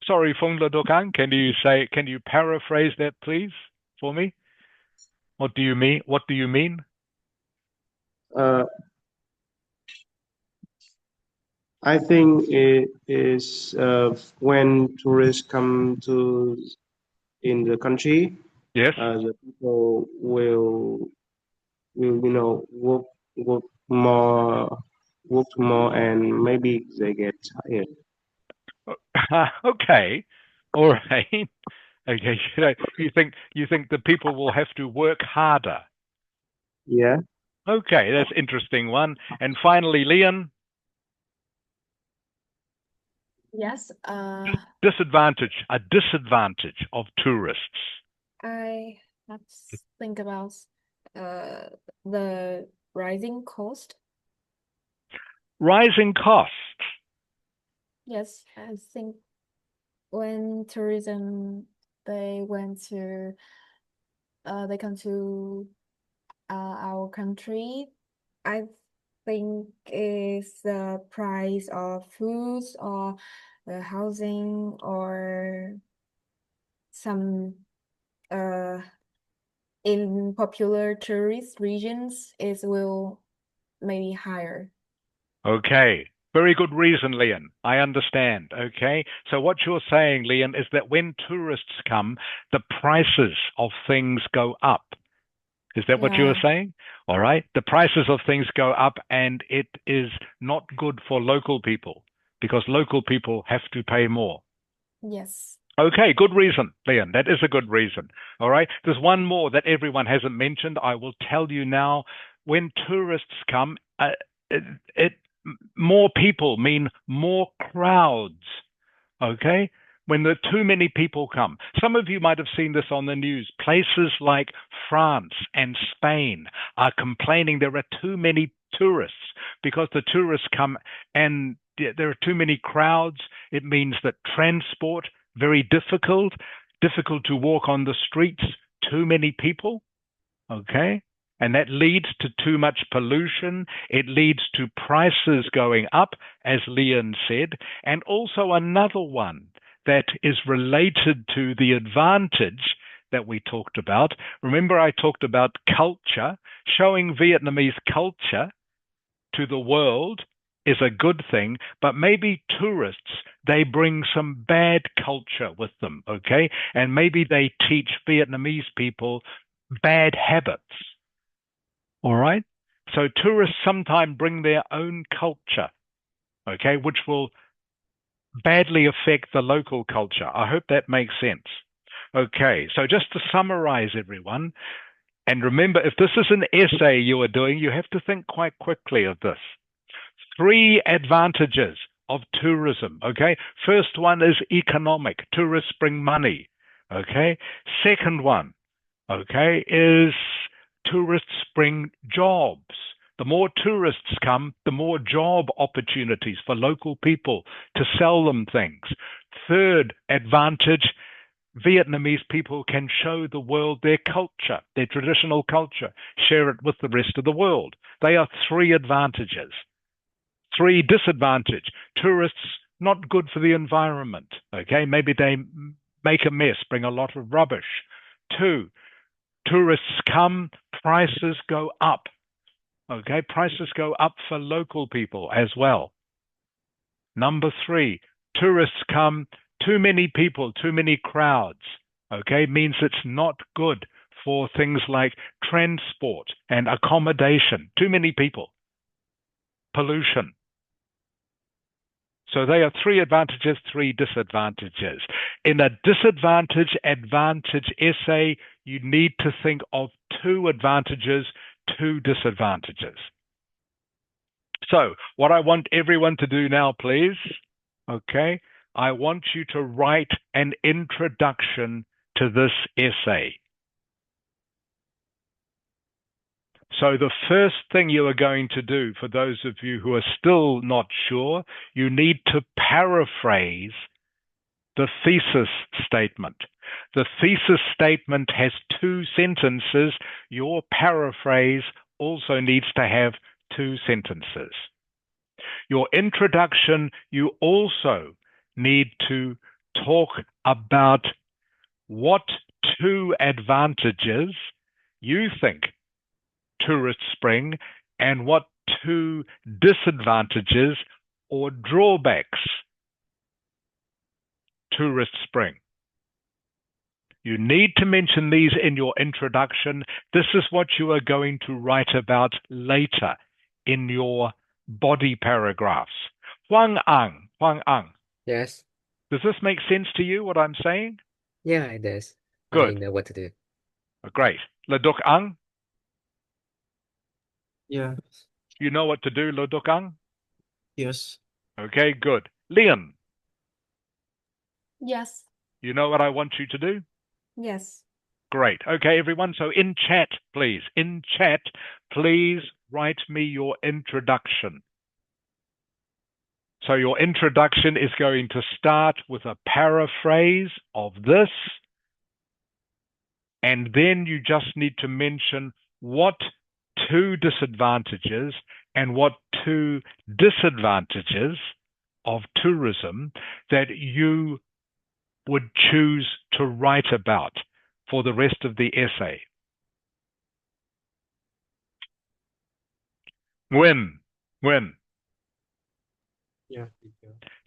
Sorry, Phong La Duc Ang, can you paraphrase that please for me? What do you mean? I think it is when tourists come to in the country. Yes. The people will work more, and maybe they get tired. Okay, all right. Okay, you think the people will have to work harder? Yeah. Okay, that's interesting one. And finally, Leon. Yes. A disadvantage of tourists. Let's think about the rising cost. Rising costs. Yes, I think when tourism they come to our country, I think is the price of foods or the housing or some in popular tourist regions will maybe higher. Okay. Very good reason, Leon. I understand. Okay. So what you're saying, Leon, is that when tourists come, the prices of things go up. Is that what you were saying? All right. The prices of things go up, and it is not good for local people because local people have to pay more. Yes. Okay, good reason, Leon. That is a good reason. All right. There's one more that everyone hasn't mentioned. I will tell you now. when tourists come, more people mean more crowds, okay? When there are too many people come. Some of you might have seen this on the news. Places like France and Spain are complaining there are too many tourists because the tourists come and there are too many crowds. It means that transport, very difficult to walk on the streets, too many people, okay? And that leads to too much pollution. It leads to prices going up, as Leon said. And also another one that is related to the advantage that we talked about. Remember, I talked about culture. Showing Vietnamese culture to the world is a good thing, but maybe tourists, they bring some bad culture with them, okay? And maybe they teach Vietnamese people bad habits. All right? So tourists sometimes bring their own culture, okay, which will badly affect the local culture. I hope that makes sense. Okay, so just to summarize, everyone, and remember, if this is an essay you are doing, you have to think quite quickly of this. 3 advantages of tourism, okay? First one is economic. Tourists bring money, okay? Second one, okay, is tourists bring jobs. The more tourists come, the more job opportunities for local people to sell them things. Third advantage, Vietnamese people can show the world their culture, their traditional culture, share it with the rest of the world. They are 3 advantages. 3 disadvantage, tourists not good for the environment, okay? Maybe they make a mess, bring a lot of rubbish. 2, tourists come, prices go up, okay? Prices go up for local people as well. Number 3, tourists come, too many people, too many crowds, okay? Means it's not good for things like transport and accommodation. Too many people. Pollution. So they are 3 advantages, 3 disadvantages. In a disadvantage-advantage essay, you need to think of 2 advantages, 2 disadvantages. So what I want everyone to do now, please, okay, I want you to write an introduction to this essay. So the first thing you are going to do, for those of you who are still not sure, you need to paraphrase the thesis statement. The thesis statement has 2 sentences. Your paraphrase also needs to have 2 sentences. Your introduction, you also need to talk about what 2 advantages you think tourists bring and what 2 disadvantages or drawbacks tourists bring. You need to mention these in your introduction. This is what you are going to write about later in your body paragraphs. Huang Ang. Yes. Does this make sense to you, what I'm saying? Yeah, it does. I Good. know what to do. Great. Leduk Ang, Yeah. you know what to do, Leduk Ang? Yes. Okay, good. Leon, Yes. you know what I want you to do? Yes. Great. Okay, everyone. So in chat, please write me your introduction. So your introduction is going to start with a paraphrase of this, and then you just need to mention what 2 disadvantages and what 2 disadvantages of tourism that you would choose to write about for the rest of the essay. When? Yeah.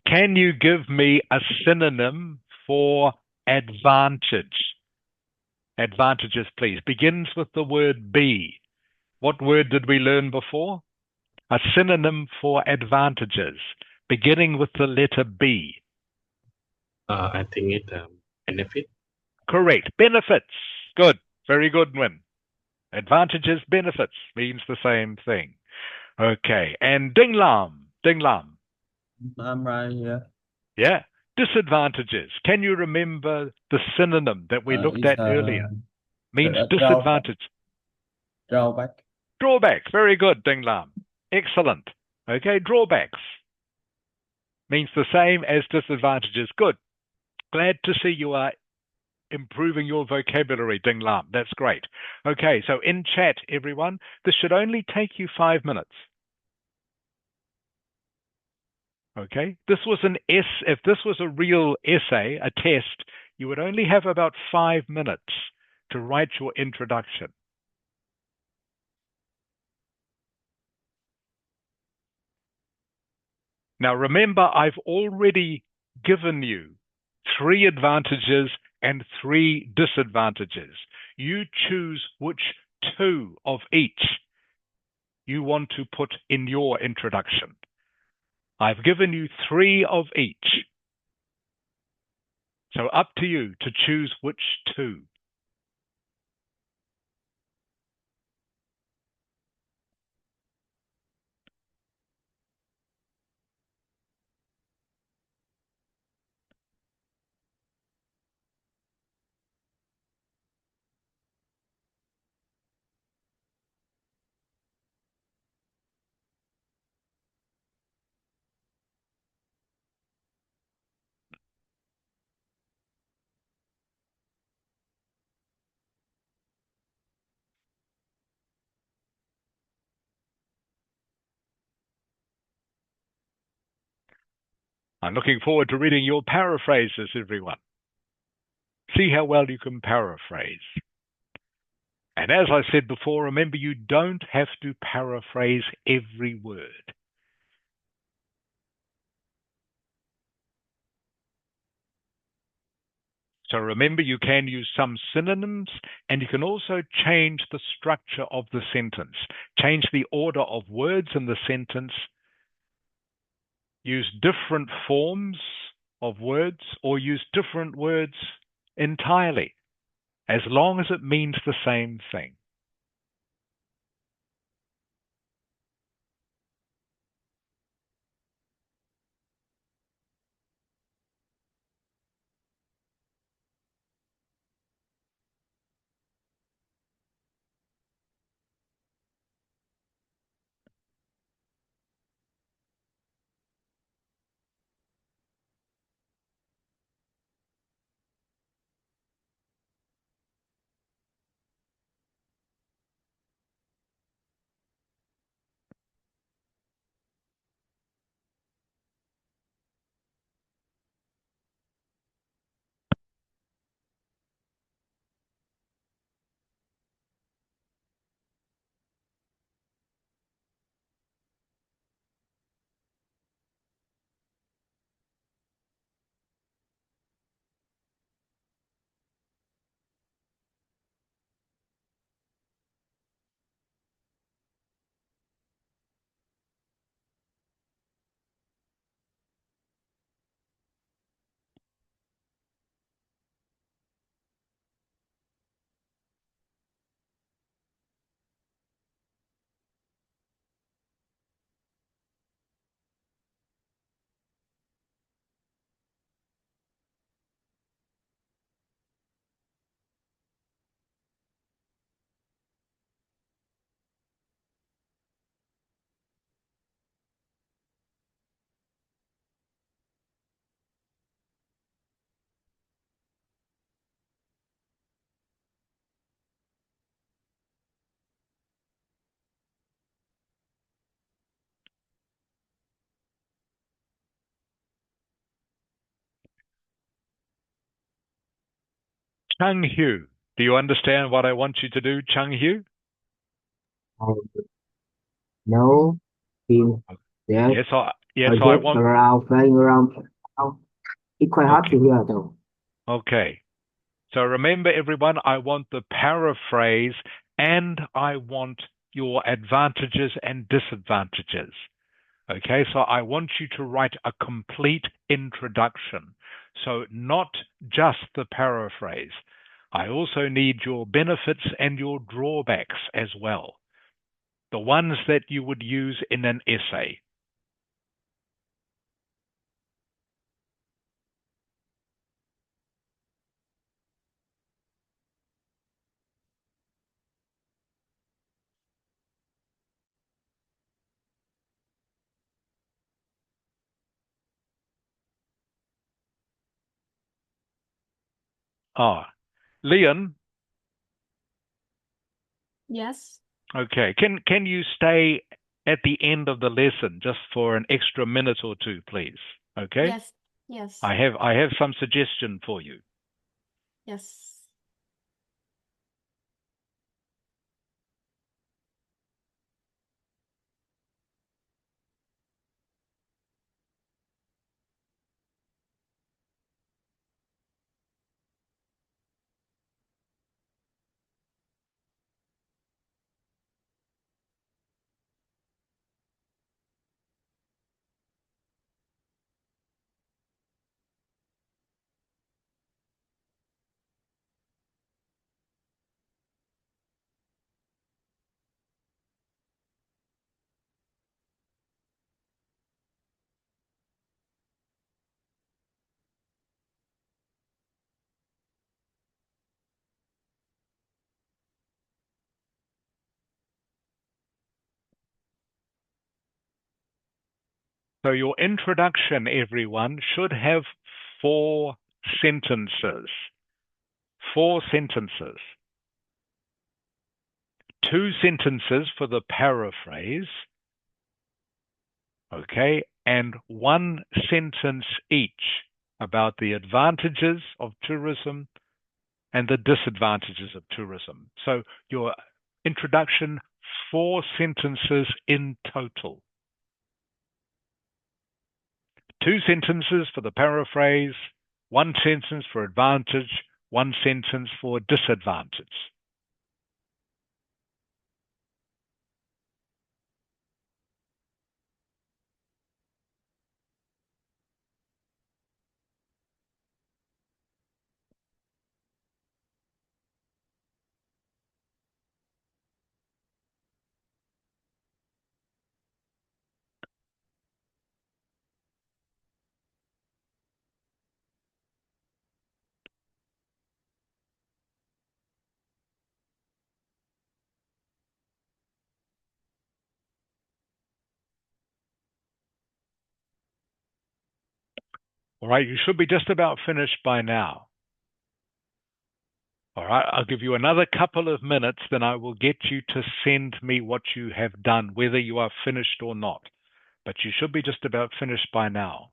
Can you give me a synonym for advantage? Advantages, please. Begins with the word be. What word did we learn before? A synonym for advantages, beginning with the letter B. I think it's benefit. Correct. Benefits. Good. Very good, Nguyen. Advantages, benefits means the same thing. Okay, and Ding Lam. I'm right here. Yeah, disadvantages. Can you remember the synonym that we looked Is at earlier? Means drawback. disadvantage. Drawback. Drawback. Very good, Ding Lam. Excellent. Okay, drawbacks means the same as disadvantages. Good. Glad to see you are improving your vocabulary, Ding Lam. That's great. Okay, so in chat, everyone, this should only take you 5 minutes. Okay, this was if this was a real essay, a test, you would only have about 5 minutes to write your introduction. Now remember, I've already given you 3 advantages and 3 disadvantages. You choose which 2 of each you want to put in your introduction. I've given you 3 of each. So up to you to choose which 2. I'm looking forward to reading your paraphrases, everyone. See how well you can paraphrase. And as I said before, remember, you don't have to paraphrase every word. So remember, you can use some synonyms, and you can also change the structure of the sentence. Change the order of words in the sentence. Use different forms of words, or use different words entirely, as long as it means the same thing. Chung Hu, do you understand what I want you to do, Chung Hu? No, in there Yes, I jet want. around, flying around. It's quite hard Okay. to hear though. Okay. So remember, everyone, I want the paraphrase and I want your advantages and disadvantages. Okay, so I want you to write a complete introduction. So not just the paraphrase. I also need your benefits and your drawbacks as well, the ones that you would use in an essay. Leon? Yes. Okay. Can you stay at the end of the lesson just for an extra minute or two, please? Okay? Yes. Yes. I have some suggestion for you. Yes. So your introduction, everyone, should have 4 sentences. 4 sentences. 2 sentences for the paraphrase, okay, and 1 sentence each about the advantages of tourism and the disadvantages of tourism. So your introduction, 4 sentences in total. 2 sentences for the paraphrase, 1 sentence for advantage, 1 sentence for disadvantage. All right, you should be just about finished by now. All right, I'll give you another couple of minutes, then I will get you to send me what you have done, whether you are finished or not. But you should be just about finished by now.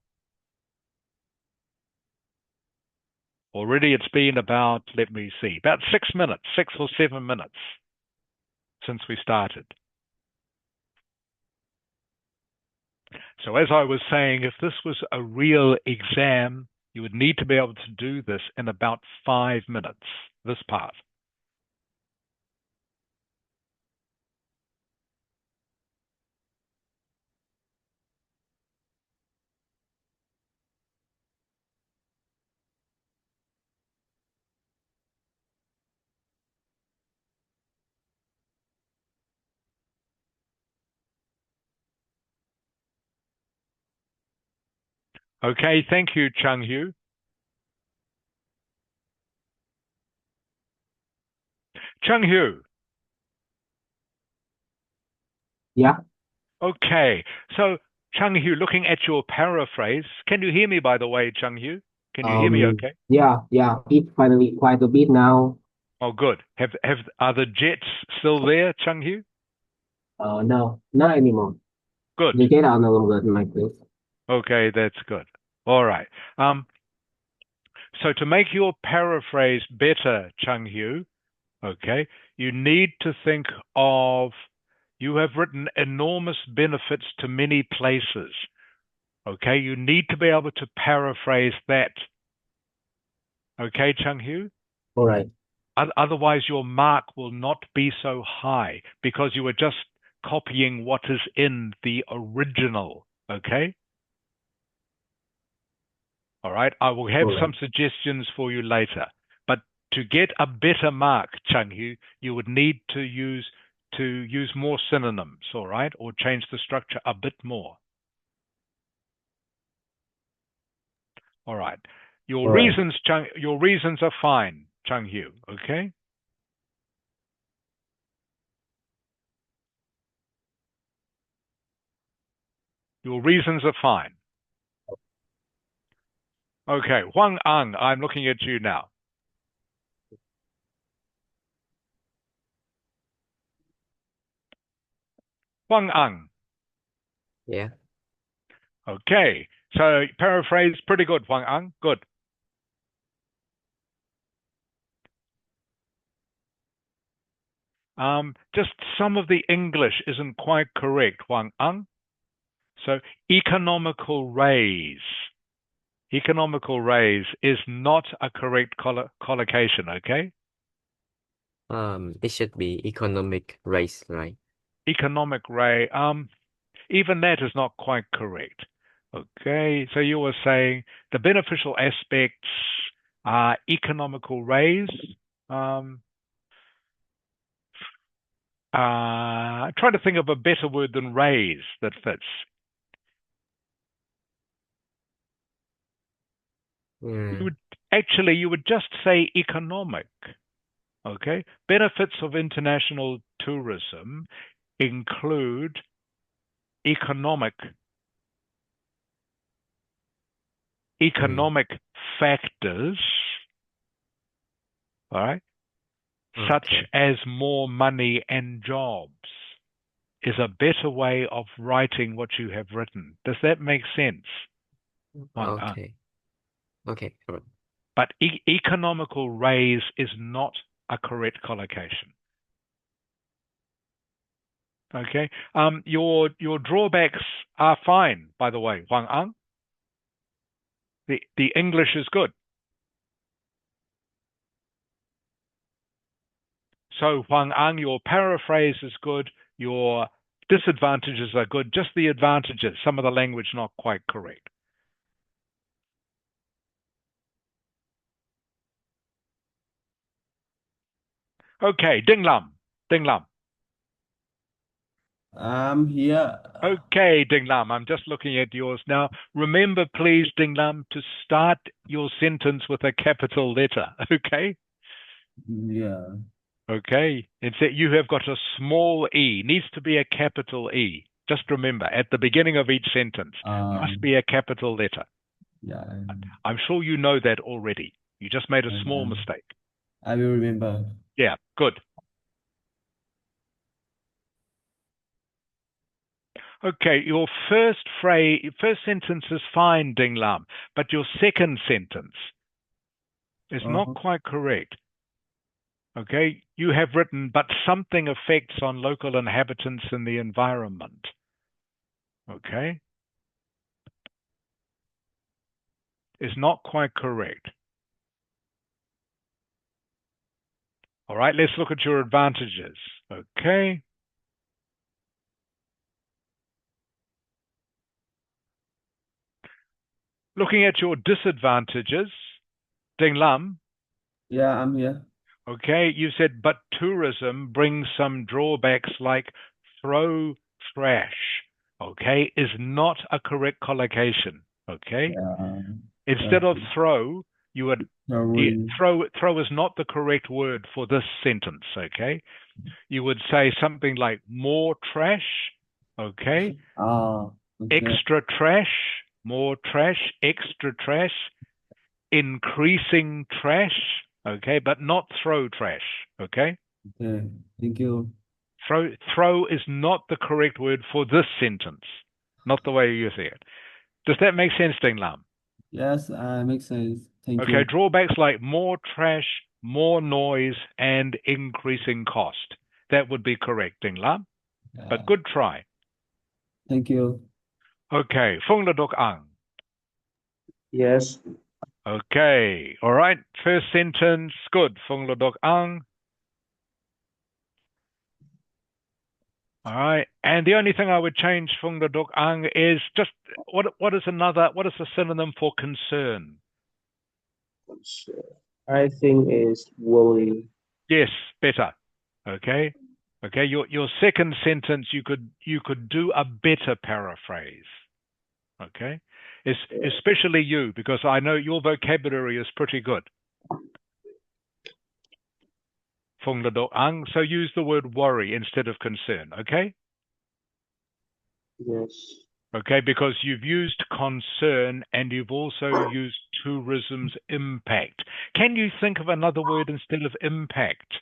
Already it's been about, let me see, about 6 minutes, 6 or 7 minutes since we started. So as I was saying, if this was a real exam, you would need to be able to do this in about 5 minutes, this part. Okay, thank you, Chung Hu. Chung Hu. Yeah. Okay, so Chung Hu, looking at your paraphrase, can you hear me, by the way, Chung Hu? Can you hear me okay? Yeah. It's finally quite a bit now. Oh, good. Are the jets still there, Chung Hu? No, not anymore. Good. The jet are no longer in my place. Okay, that's good. All right. So to make your paraphrase better, Chung Hu, okay, you need to think of, you have written enormous benefits to many places. Okay, you need to be able to paraphrase that. Okay, Chung Hu? All right. Otherwise, your mark will not be so high because you are just copying what is in the original. Okay? All right. I will have some suggestions for you later. But to get a better mark, Chang Hu, you would need to use more synonyms, all right, or change the structure a bit more. All right. Your Right. reasons are fine, Chang Hu, okay? Your reasons are fine. Okay, Huang Ang, I'm looking at you now. Huang Ang. Yeah. Okay, so paraphrase, pretty good, Huang Ang, good. Just some of the English isn't quite correct, Huang Ang. So economical raise. Economical raise is not a correct collocation, okay? It should be economic race, right? Economic raise, even that is not quite correct. Okay, so you were saying the beneficial aspects are economical raise. Try to think of a better word than raise that fits. You would just say economic. Okay, benefits of international tourism include economic factors, all right, such as more money and jobs, is a better way of writing what you have written. Does that make sense? Okay. Okay. But economical raise is not a correct collocation. Okay. Your drawbacks are fine, by the way, Huang Ang. The English is good. So Huang Ang, your paraphrase is good. Your disadvantages are good. Just the advantages, some of the language not quite correct. Okay, Ding Lam. Ding Lam. I'm here. Okay, Ding Lam, I'm just looking at yours now. Remember, please, Ding Lam, to start your sentence with a capital letter, okay? Yeah. Okay, it's that you have got a small e, needs to be a capital E. Just remember, at the beginning of each sentence, must be a capital letter. Yeah. I'm sure you know that already. You just made a small mistake. I will remember. Yeah, good. Okay, your first sentence is fine, Ding Lam, but your second sentence is not quite correct. Okay, you have written, but something affects on local inhabitants and the environment. Okay, is not quite correct. All right, let's look at your advantages. Okay. Looking at your disadvantages, Ding Lam. Yeah, I'm here. Okay, you said, but tourism brings some drawbacks like throw trash, okay, is not a correct collocation, okay? Yeah. Instead of throw, you would, Throwing. throw is not the correct word for this sentence, okay? You would say something like more trash, okay? Okay. Extra trash, more trash, extra trash, increasing trash, okay, but not throw trash, okay? Okay, thank you. Throw is not the correct word for this sentence, not the way you see it. Does that make sense, Ding Lam? Yes, makes sense. Thank you. Okay, drawbacks like more trash, more noise, and increasing cost. That would be correct, Ding Lam. But good try. Thank you. Okay, Phung Le Duc Ang. Yes. Okay, all right. First sentence, good. Phung Le Duc Ang. All right, and the only thing I would change, Phung Le Duc Ang, is just what is a synonym for concern? I think it's worry. Yes, better. Okay. Okay. Your second sentence, you could do a better paraphrase. Okay. Especially you, because I know your vocabulary is pretty good. Phong le dok ang. So use the word worry instead of concern. Okay. Yes. Okay, because you've used concern and you've also used tourism's impact. Can you think of another word instead of impact?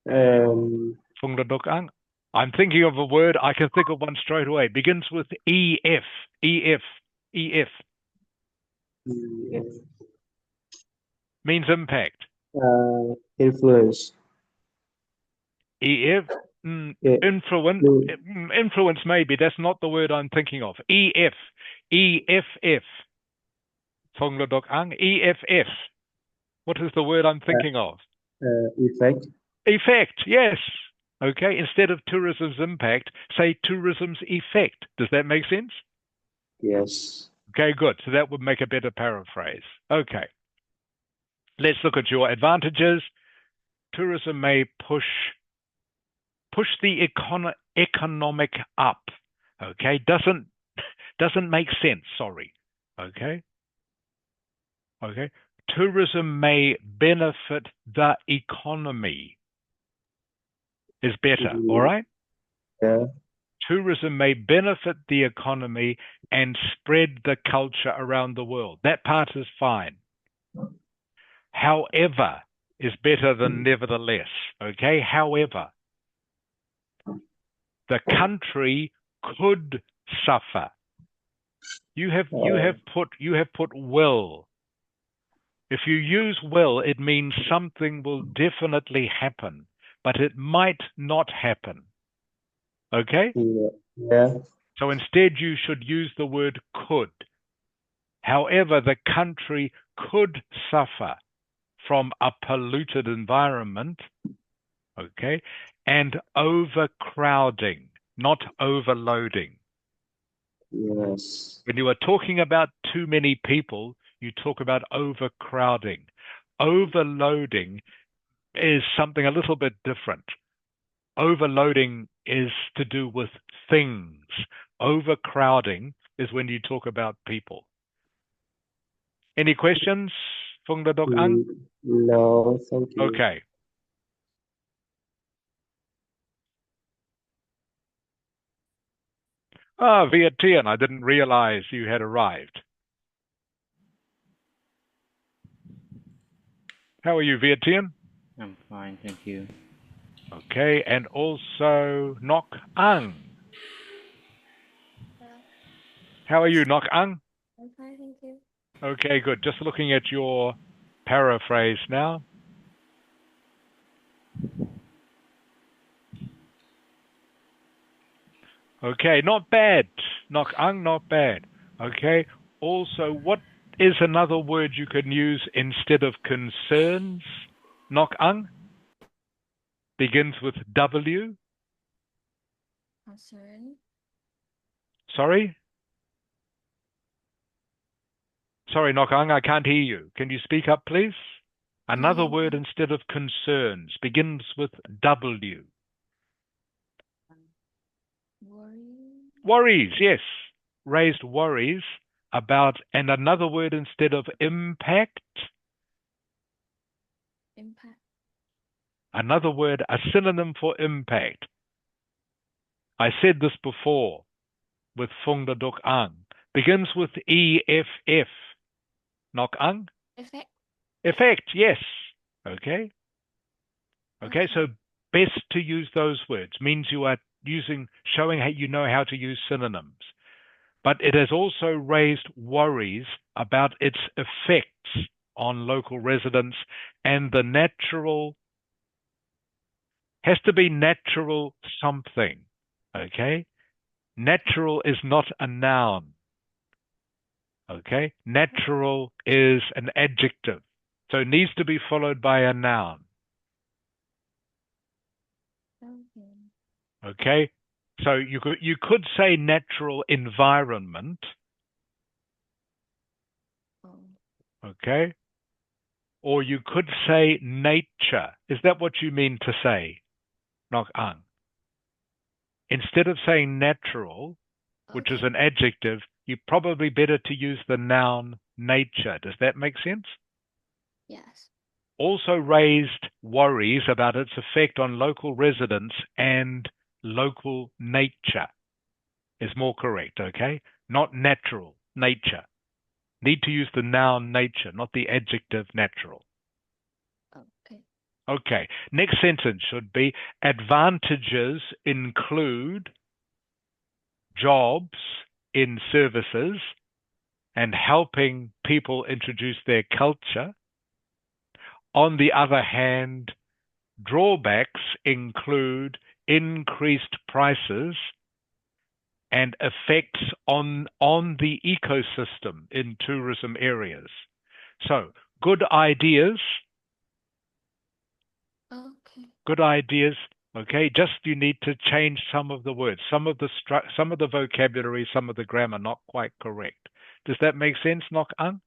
Um, Phong le dok ang. I'm thinking of a word. I can think of one straight away. Begins with EF. EF. EF. Means impact. Influence. EF. Yeah. Influence maybe. That's not the word I'm thinking of. EF. EFF. Phong le dok ang. EFF. What is the word I'm thinking of? Effect. Effect, yes. Okay, instead of tourism's impact, say tourism's effect. Does that make sense? Yes. Okay, good. So that would make a better paraphrase. Okay. Let's look at your advantages. Tourism may push the economic up. Okay, doesn't make sense. Sorry. Okay. Okay. Tourism may benefit the economy. Is better. All right. Yeah. Tourism may benefit the economy and spread the culture around the world. That part is fine. However is better than nevertheless. Okay. However, the country could suffer. You have put will. If you use will, it means something will definitely happen, but it might not happen. Okay? Yeah. So instead you should use the word could. However, the country could suffer from a polluted environment, okay, and overcrowding, not overloading. Yes. When you are talking about too many people, you talk about overcrowding. Overloading is something a little bit different. Overloading is to do with things. Overcrowding is when you talk about people. Any questions, Phong le dok ang? No, thank you. Okay. Viet Tien, I didn't realize you had arrived. How are you, Viet Tien? I'm fine, thank you. Okay, and also Nok Ang. How are you, Nok Ang? I'm fine, thank you. Okay, good. Just looking at your paraphrase now. Okay, not bad. Nok Ang, not bad. Okay, also, what is another word you can use instead of concerns? Nok Ang? Begins with W. Concern. Sorry? Sorry, Nok Ang, I can't hear you. Can you speak up, please? Another word instead of concerns begins with W. Worries, yes. Raised worries about, and another word instead of impact. Impact. Another word, a synonym for impact. I said this before with Phong le dok ang. Begins with EFF. Nok Ang? Effect. Effect, yes. Okay. Okay, so best to use those words. Means you are showing how you know how to use synonyms. But it has also raised worries about its effects on local residents and the natural, has to be natural something. Okay? Natural is not a noun. Okay? Natural is an adjective. So it needs to be followed by a noun. Okay? So you could say natural environment. Okay? or you could say nature. Is that what you mean to say, Nok Ang? Instead of saying natural, which is Okay. an adjective, you're probably better to use the noun nature. Does that make sense? Yes. Also raised worries about its effect on local residents and local nature is more correct, okay? Not natural, nature. Need to use the noun nature, not the adjective natural. Okay. Okay, next sentence should be advantages include jobs in services and helping people introduce their culture. On the other hand, drawbacks include increased prices and effects on the ecosystem in tourism areas. So, good ideas. Okay. Good ideas. Okay, just you need to change some of the words, some of the vocabulary, some of the grammar not quite correct. Does that make sense, Nok Ang?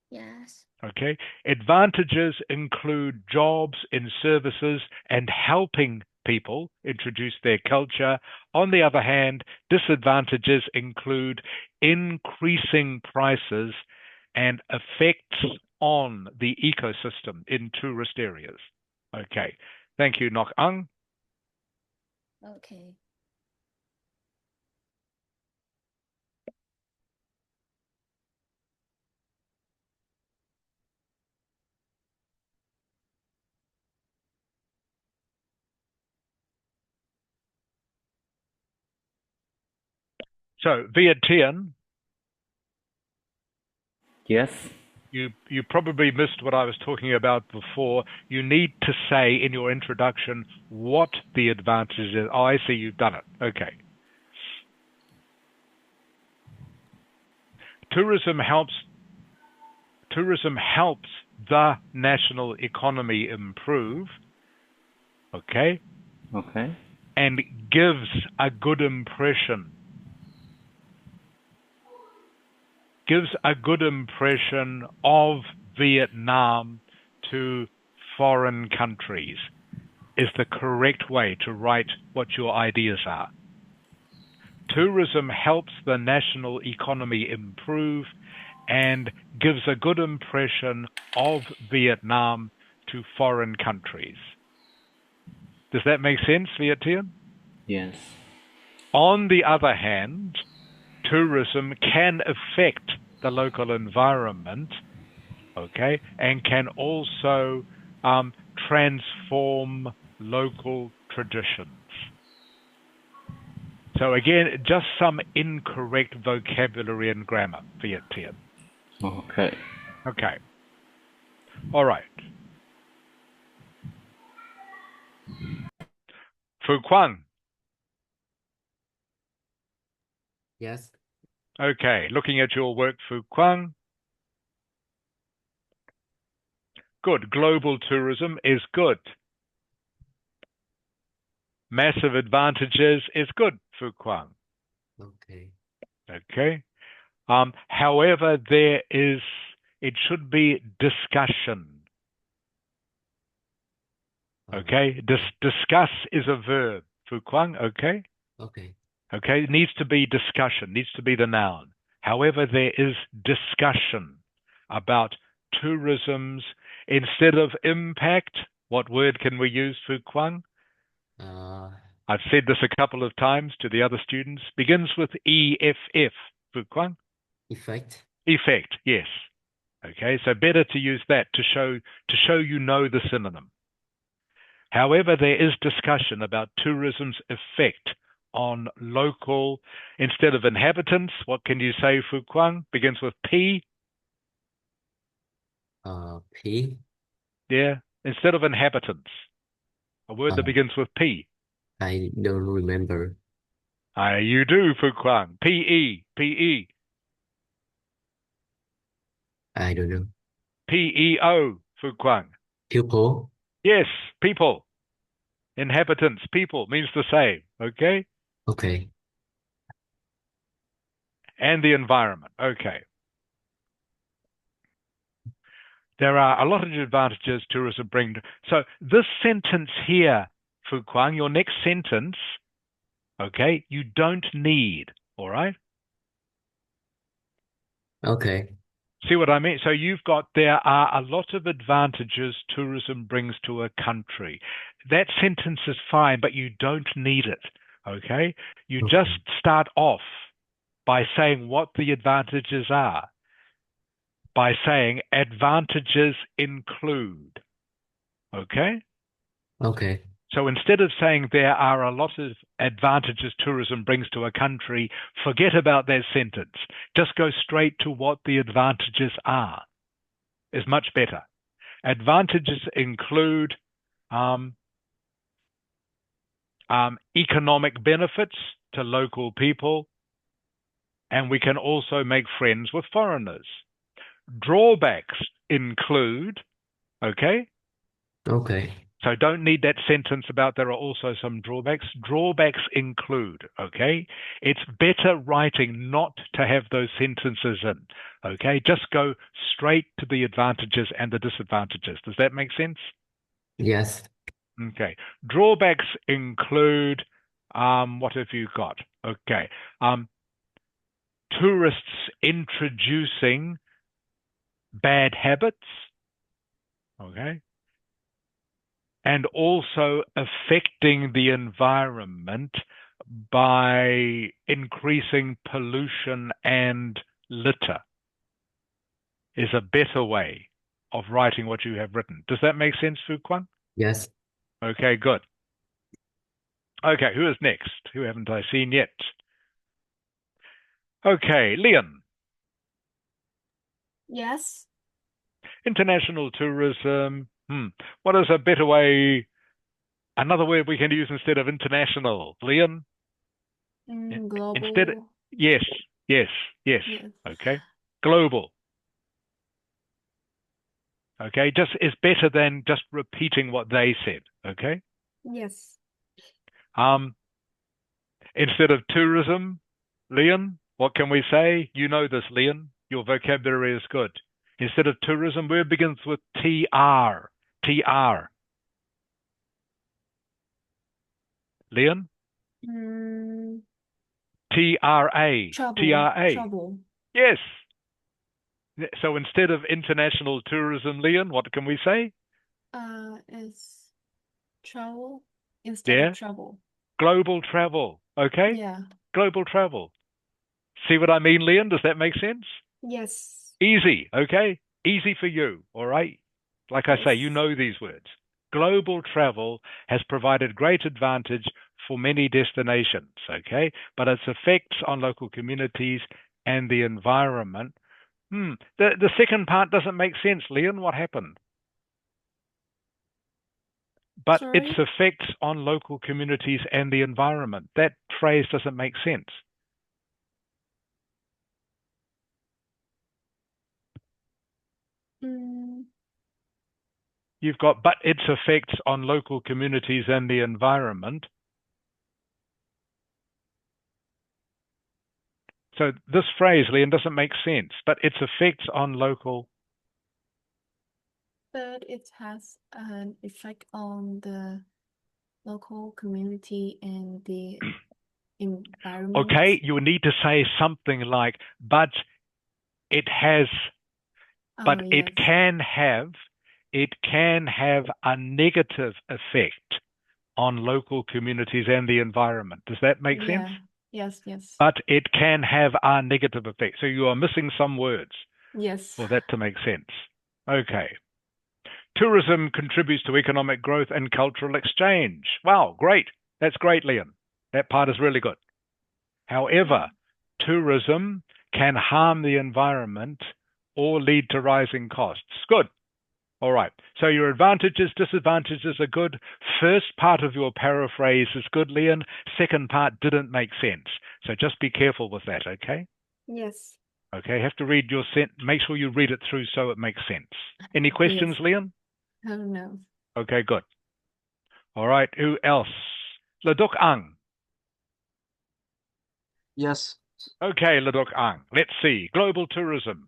Yes. Okay. Advantages include jobs in services and helping people introduce their culture. On the other hand, disadvantages include increasing prices and effects on the ecosystem in tourist areas. Okay. Thank you, Nok Ang. Okay. So, Viet Tien, Yes. you probably missed what I was talking about before. You need to say in your introduction what the advantage is. Oh, I see you've done it. Okay. Tourism helps the national economy improve, okay, Okay. and gives a good impression. Gives a good impression of Vietnam to foreign countries is the correct way to write what your ideas are. Tourism helps the national economy improve and gives a good impression of Vietnam to foreign countries. Does that make sense, Viet Tien? Yes. On the other hand, tourism can affect the local environment, okay, and can also transform local traditions. So again, just some incorrect vocabulary and grammar, Viet Tien. Okay. Okay. All right. Phu Quang. Yes. Okay, looking at your work, Phu Quang. Good. Global tourism is good. Massive advantages is good, Phu Quang. Okay. Okay. However, it should be discussion. Okay. Discuss is a verb, Phu Quang. Okay. Okay. Okay. It needs to be discussion, needs to be the noun. However, there is discussion about tourism's, instead of impact, what word can we use, Phu Quang? I've said this a couple of times to the other students. Begins with EFF, Phu Quang. Effect. Effect, yes. Okay, so better to use that to show you know the synonym. However, there is discussion about tourism's effect on local, instead of inhabitants, what can you say, Phu Quang? Begins with P. P. Yeah, instead of inhabitants. A word that begins with P. I don't remember. You do, Phu Quang. P-E, P-E. I don't know. P-E-O, Phu Quang. Pupil. Yes, people. Inhabitants, people, means the same, okay? Okay. And the environment, okay. There are a lot of advantages tourism brings. So this sentence here, Fu Kuang, your next sentence, okay, you don't need, all right? Okay. See what I mean? So you've got, there are a lot of advantages tourism brings to a country. That sentence is fine, but you don't need it, okay? You Okay. just start off by saying what the advantages are, by saying advantages include, okay? Okay. So instead of saying there are a lot of advantages tourism brings to a country, forget about that sentence. Just go straight to what the advantages are. Is much better. Advantages include economic benefits to local people, and we can also make friends with foreigners. Drawbacks include, okay? Okay. So don't need that sentence about there are also some drawbacks. Drawbacks include, okay? It's better writing not to have those sentences in, okay? Just go straight to the advantages and the disadvantages. Does that make sense? Yes. Okay. Drawbacks include, what have you got? Okay. Tourists introducing bad habits, okay? And also affecting the environment by increasing pollution and litter is a better way of writing what you have written. Does that make sense, Fu Kuan? Yes. Okay, good. Okay, who is next? Who haven't I seen yet? Okay, Leon. Yes. International tourism. What is a better way, another word we can use instead of international? Leon? Global. Instead, yes. Yes. Okay. Global. Okay, just is better than just repeating what they said. Okay. Yes. Instead of tourism, Leon, what can we say? You know this, Leon. Your vocabulary is good. Instead of tourism, word begins with TR. TR. Leon? TRA. TRA. Trouble. Yes. So instead of international tourism, Leon, what can we say? It's travel instead of trouble. Global travel. Okay? Yeah. Global travel. See what I mean, Leon? Does that make sense? Yes. Easy. Okay? Easy for you. All right? Like I say, you know these words. Global travel has provided great advantage for many destinations, okay? But its effects on local communities and the environment. The second part doesn't make sense, Leon. What happened? But Sorry? its effects on local communities and the environment. That phrase doesn't make sense. You've got, but its effects on local communities and the environment. So this phrase, Leon, doesn't make sense, but its effects on local. But it has an effect on the local community and the environment. Okay, you need to say something like, but it has, but it can have a negative effect on local communities and the environment. Does that make sense? Yes. But it can have a negative effect. So you are missing some words Yes. for that to make sense. Okay. Tourism contributes to economic growth and cultural exchange. Wow, great. That's great, Leon. That part is really good. However, tourism can harm the environment or lead to rising costs. Good. All right. So your advantages, disadvantages are good. First part of your paraphrase is good, Leon. Second part didn't make sense. So just be careful with that, okay? Yes. Okay, have to read your make sure you read it through so it makes sense. Any questions, Leon? Oh, no. Okay, good. All right, who else? Ladok Ang. Yes. Okay, Ladok Ang. Let's see. Global tourism.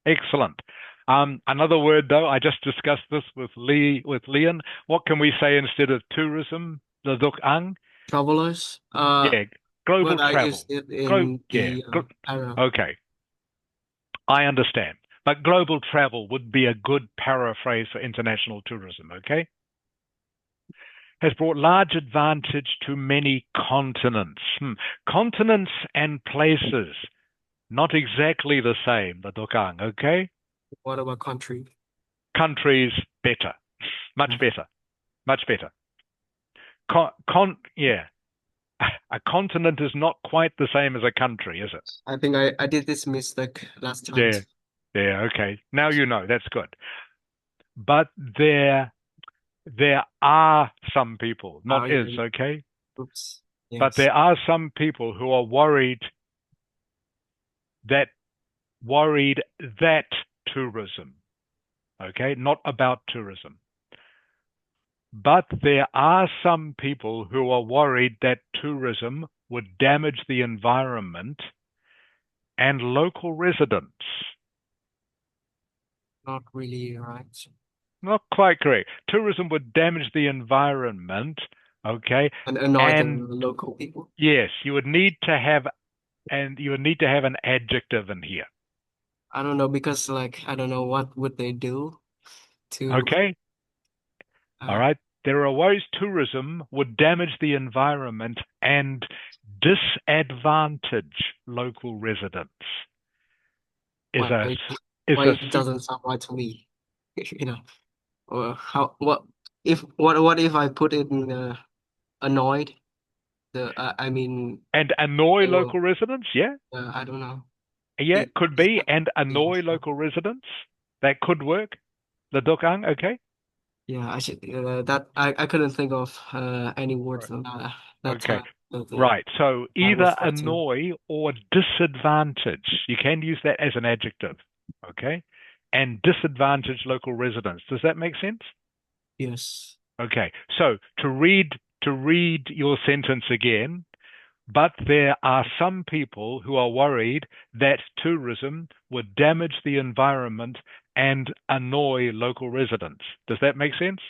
Excellent. Another word, though, I just discussed this with Leon. What can we say instead of tourism? The Duk Ang? Travelers. Yeah, global But I travel. used it in the I don't know. Okay, I understand. But global travel would be a good paraphrase for international tourism, okay? Has brought large advantage to many continents. Continents and places, not exactly the same, the Duk Ang, okay? What about country? Countries, better. Much better. Much better. Yeah. A continent is not quite the same as a country, is it? I think I did this mistake last time. Yeah. Yeah, okay. Now you know. That's good. But there are some people, not is, okay? Oops. But there are some people who are worried that tourism, okay, not about tourism. But there are some people who are worried that tourism would damage the environment and local residents. Not really right. Not quite correct. Tourism would damage the environment, okay? And annoy the local people. Yes, you would need to have an adjective in here. I don't know, because like I don't know what would they do to Okay. All right. There are ways tourism would damage the environment and disadvantage local residents. It doesn't sound right to me. You know, or what if I put it in annoyed? And annoy local residents, yeah? I don't know. Yeah, could be, and annoy local residents. That could work. The Duk Ang, okay? Yeah, I should I couldn't think of any words on that. Okay. Right. So either annoy or disadvantage. You can use that as an adjective. Okay. And disadvantage local residents. Does that make sense? Yes. Okay. So to read your sentence again, but there are some people who are worried that tourism would damage the environment and annoy local residents. Does that make sense?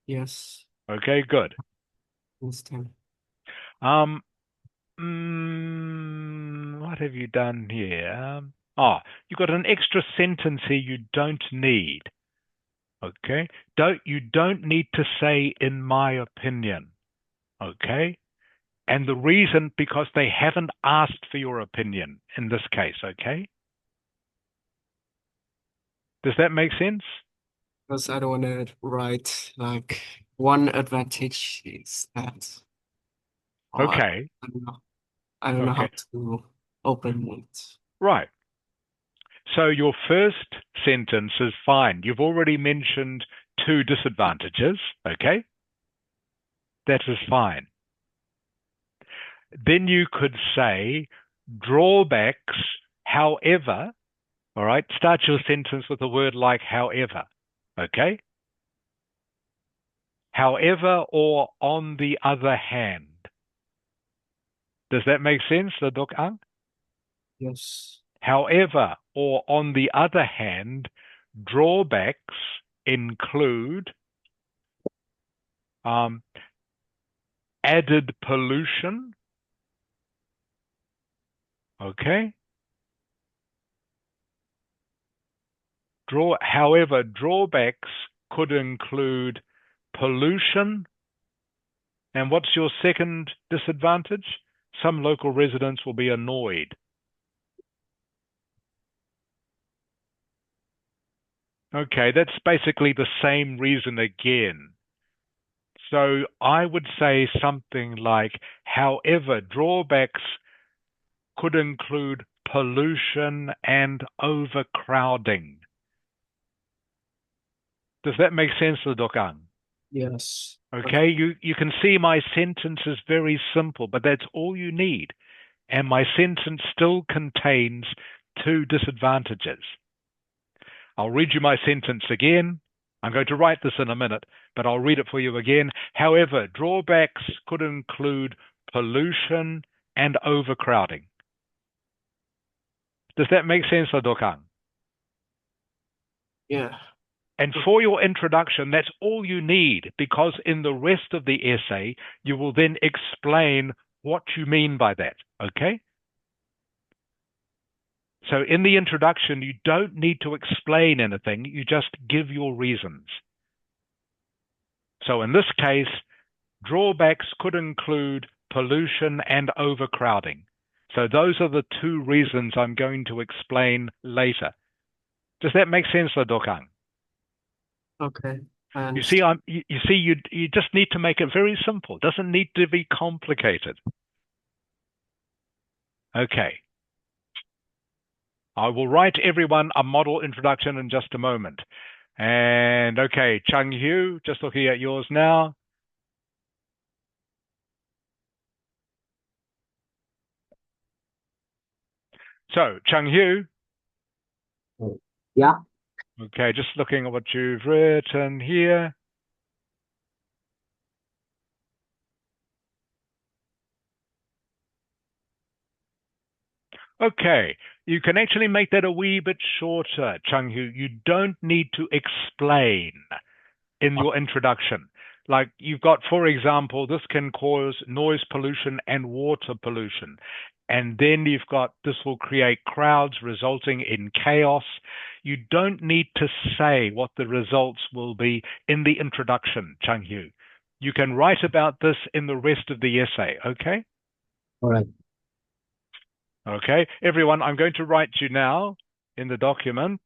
Yes. Okay, good. Understand. What have you done here? You've got an extra sentence here you don't need. Okay? You don't need to say, in my opinion. Okay? And the reason, because they haven't asked for your opinion in this case, okay? Does that make sense? Because I don't want to write like one advantage is that. Okay. I don't know how to open it. Right. So your first sentence is fine. You've already mentioned 2 disadvantages, okay? That is fine. Then you could say drawbacks, however, all right? Start your sentence with a word like however, okay? However, or on the other hand. Does that make sense, the Duk Ang? Yes. However, or on the other hand, drawbacks include added pollution. Okay. However, drawbacks could include pollution. And what's your second disadvantage? Some local residents will be annoyed. Okay, that's basically the same reason again. So I would say something like, however, drawbacks could include pollution and overcrowding. Does that make sense, Duk Ang? Yes. Okay, you can see my sentence is very simple, but that's all you need. And my sentence still contains 2 disadvantages. I'll read you my sentence again. I'm going to write this in a minute, but I'll read it for you again. However, drawbacks could include pollution and overcrowding. Does that make sense, Duk Ang? Yeah. And for your introduction, that's all you need, because in the rest of the essay, you will then explain what you mean by that, okay? So in the introduction, you don't need to explain anything, you just give your reasons. So in this case, drawbacks could include pollution and overcrowding. So those are the two reasons I'm going to explain later. Does that make sense, Ladokang? Okay. You see, you just need to make it very simple. It doesn't need to be complicated. Okay. I will write everyone a model introduction in just a moment. And okay, Chung Hu, just looking at yours now. So, Chung Hu. Yeah. Okay, just looking at what you've written here. Okay, you can actually make that a wee bit shorter, Chung Hu. You don't need to explain in your introduction. Like you've got, for example, this can cause noise pollution and water pollution. And then you've got, this will create crowds resulting in chaos. You don't need to say what the results will be in the introduction, Chung Hu. You can write about this in the rest of the essay, okay? All right. Okay, everyone, I'm going to write you now in the document.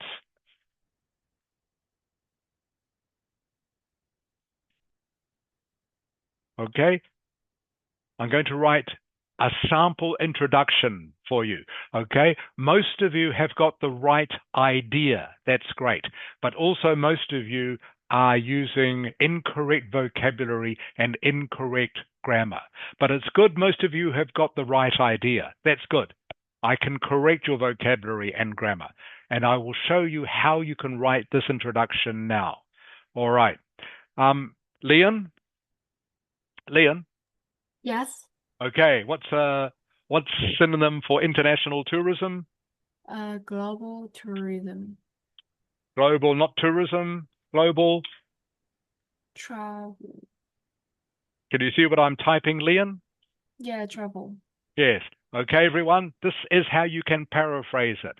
Okay, I'm going to write a sample introduction for you. Okay, most of you have got the right idea. That's great. But also most of you are using incorrect vocabulary and incorrect grammar. But it's good most of you have got the right idea. That's good. I can correct your vocabulary and grammar, and I will show you how you can write this introduction now. All right. Leon? Leon? Yes. Okay, what's synonym for international tourism? Global tourism. Global, not tourism. Global. Travel. Can you see what I'm typing, Leon? Yeah, travel. Yes. Okay, everyone, this is how you can paraphrase it.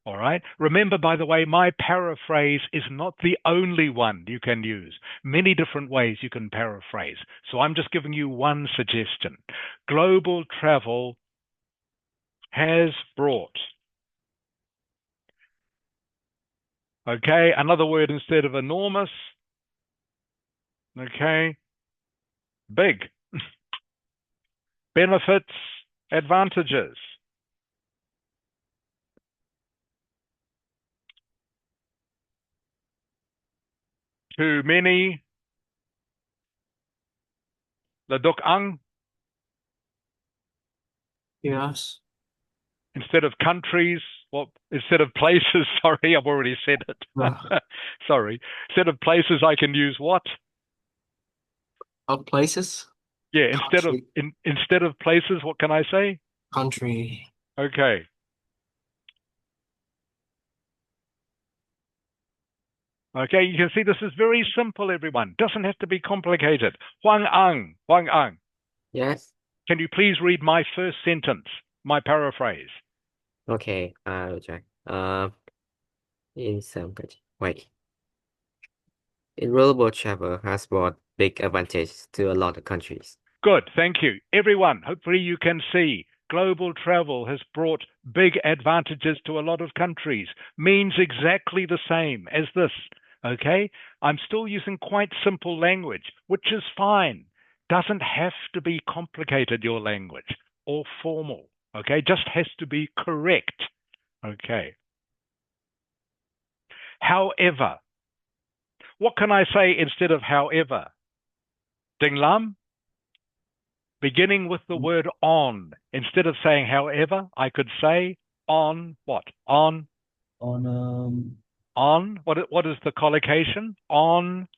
All right. Remember, by the way, my paraphrase is not the only one you can use. Many different ways you can paraphrase. So I'm just giving you one suggestion. Global travel has brought. Okay, another word instead of enormous. Okay, big. Benefits, advantages. Too many. Ladok ang. Yes. Instead of countries, well, instead of places, sorry, I've already said it. Sorry. Instead of places, I can use what? Of places? Yeah, Country. instead of places, what can I say? Country. Okay. Okay, you can see this is very simple, everyone. Doesn't have to be complicated. Huang Ang. Yes. Can you please read my first sentence, my paraphrase? Okay, I'll try. In some country. Wait. Global travel has brought big advantages to a lot of countries. Good, thank you. Everyone, hopefully you can see global travel has brought big advantages to a lot of countries. Means exactly the same as this, okay? I'm still using quite simple language, which is fine. Doesn't have to be complicated, your language, or formal, okay? Just has to be correct, okay? However, what can I say instead of however? Ding Lam? Beginning with the word on. Instead of saying however, I could say on what? On. On On. What is the collocation? On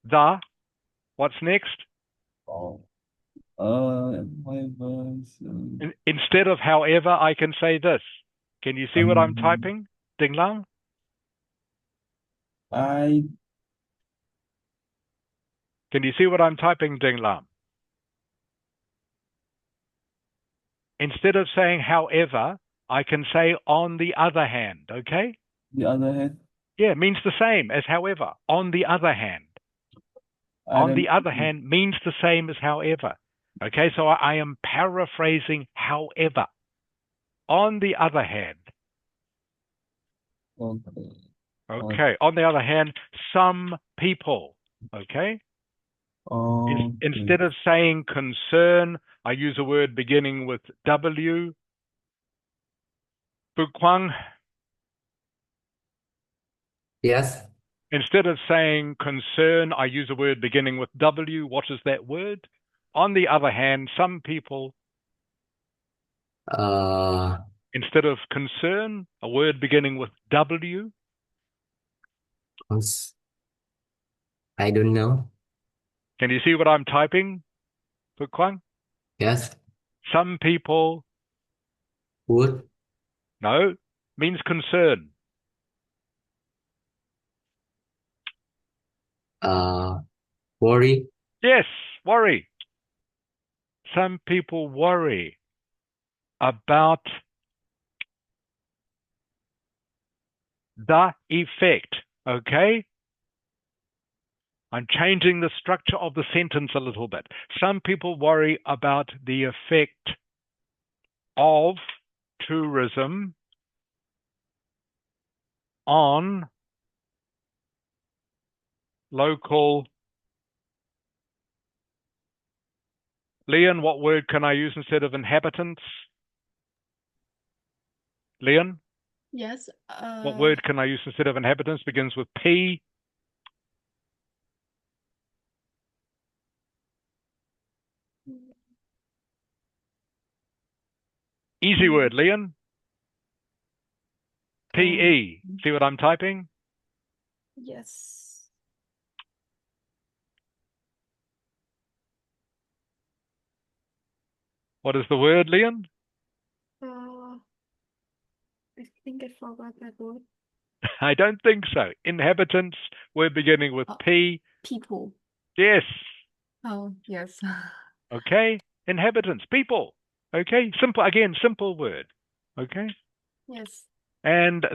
the. What's next? Instead of however, I can say this. Can you see what I'm typing? Ding Lang? I Can you see what I'm typing, Ding Lam? Instead of saying however, I can say on the other hand, okay? the other hand. Yeah, it means the same as however. On the other hand. I On the don't other hand means the same as however. Okay, so I am paraphrasing however. On the other hand. okay. Okay, on the other hand, some people. Okay? Okay. Instead of saying concern, I use a word beginning with W. Bukwang. Yes. Instead of saying concern, I use a word beginning with W. What is that word? On the other hand, some people. Instead of concern, a word beginning with W. I don't know. Can you see what I'm typing, Bukwang? Yes. Some people. Would. No, means concern. Worry. Yes, worry. Some people worry about the effect, okay? I'm changing the structure of the sentence a little bit. Some people worry about the effect of tourism on local. Leon, what word can I use instead of inhabitants? Leon? Yes. What word can I use instead of inhabitants? Begins with P. Easy word, Leon. PE. See what I'm typing? Yes. What is the word, Leon? I think I forgot that word. I don't think so. Inhabitants, word beginning with P. People. Yes. Oh, yes. Okay. Inhabitants, people. Okay. Simple, again, simple word. Okay. Yes. And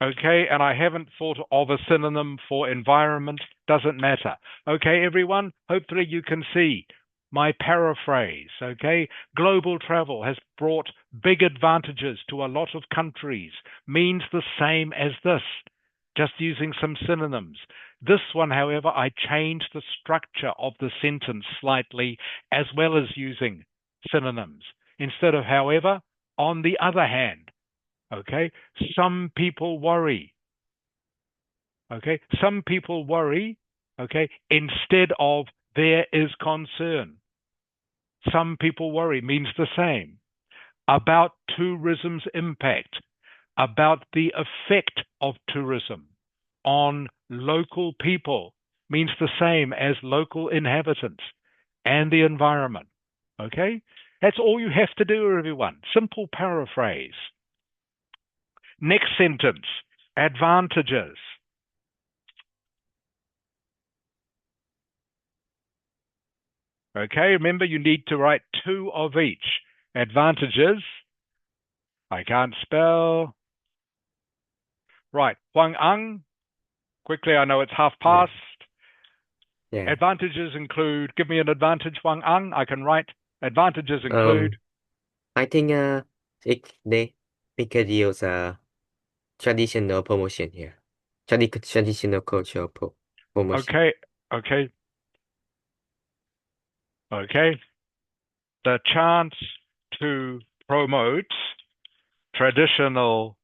and I haven't thought of a synonym for environment. Doesn't matter. Okay, everyone. Hopefully you can see my paraphrase. Okay. Global travel has brought big advantages to a lot of countries. Means the same as this. Just using some synonyms. This one, however, I changed the structure of the sentence slightly, as well as using synonyms. Instead of however, on the other hand. Okay, some people worry. Okay, some people worry. Okay, instead of there is concern. Some people worry means the same. About tourism's impact, about the effect of tourism on local people means the same as local inhabitants and the environment. Okay, that's all you have to do, everyone. Simple paraphrase. Next sentence, advantages. Okay, remember you need to write two of each. Advantages. I can't spell. Right, Huang Ang. Quickly, I know it's half past. Yeah. Advantages include, give me an advantage, Huang Ang. I can write advantages include. I think they use traditional promotion here. Traditional cultural promotion. Okay. The chance to promote traditional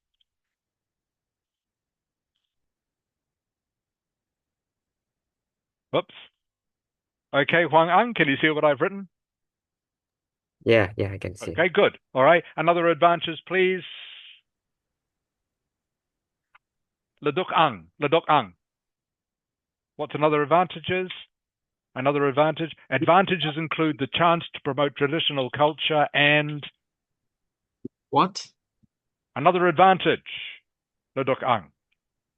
Okay, Huang Ang, can you see what I've written? Yeah, I can see. Okay, good. All right. Another advantage, please. Ledok Ang. What's another advantages? Another advantage. Advantages include the chance to promote traditional culture and What? another advantage. Ledok Ang.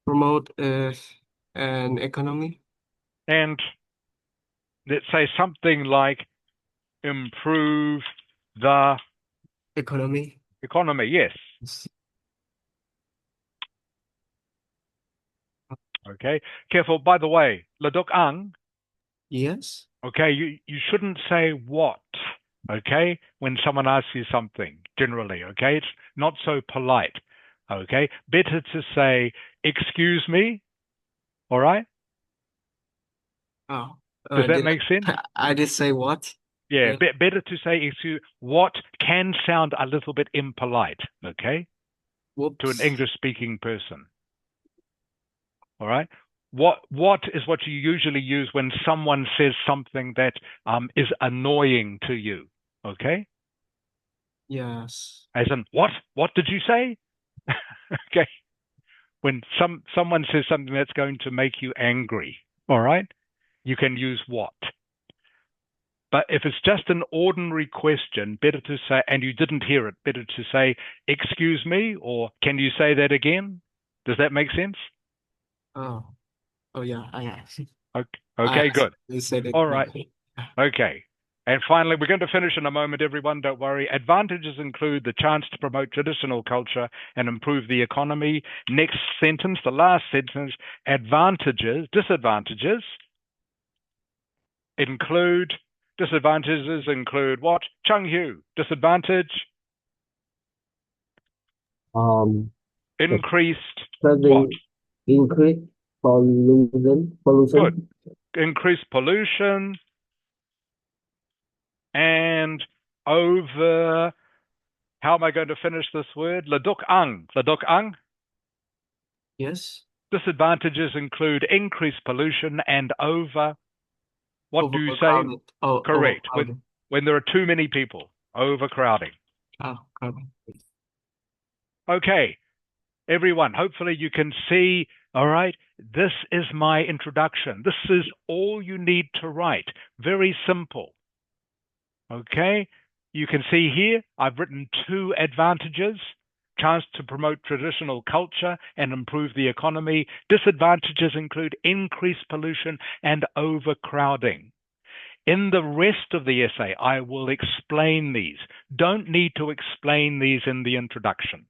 promote an economy. And let's say something like improve the Economy. economy. Yes. Yes. Okay. Careful. By the way, ladok ang. Yes. Okay. You shouldn't say what. Okay. When someone asks you something, generally. Okay. It's not so polite. Okay. Better to say, excuse me. All right. Oh. Does that make sense? I did say what? Yeah. Better to say excuse. What can sound a little bit impolite. Okay. Whoops. To an English-speaking person. All right. What is what you usually use when someone says something that is annoying to you? Okay. Yes. As in, what? What did you say? Okay. When someone says something that's going to make you angry, all right, you can use what. But if it's just an ordinary question, better to say, and you didn't hear it, better to say, excuse me, or can you say that again? Does that make sense? Oh yeah, I Okay, good. You said it. All right. Okay. And finally, we're going to finish in a moment, everyone. Don't worry. Advantages include the chance to promote traditional culture and improve the economy. Next sentence, the last sentence, disadvantages include what? Chung Hu, disadvantage? Increased what? Increased pollution. Good. Increased pollution and over, how am I going to finish this word? Ladok ang. Yes. Disadvantages include increased pollution and over, what do you say? Correct. When there are too many people, overcrowding. Crowding. Okay, everyone, hopefully you can see, all right, this is my introduction. This is all you need to write. Very simple. Okay, you can see here, I've written 2 advantages. Chance to promote traditional culture and improve the economy. Disadvantages include increased pollution and overcrowding. In the rest of the essay, I will explain these. Don't need to explain these in the introduction.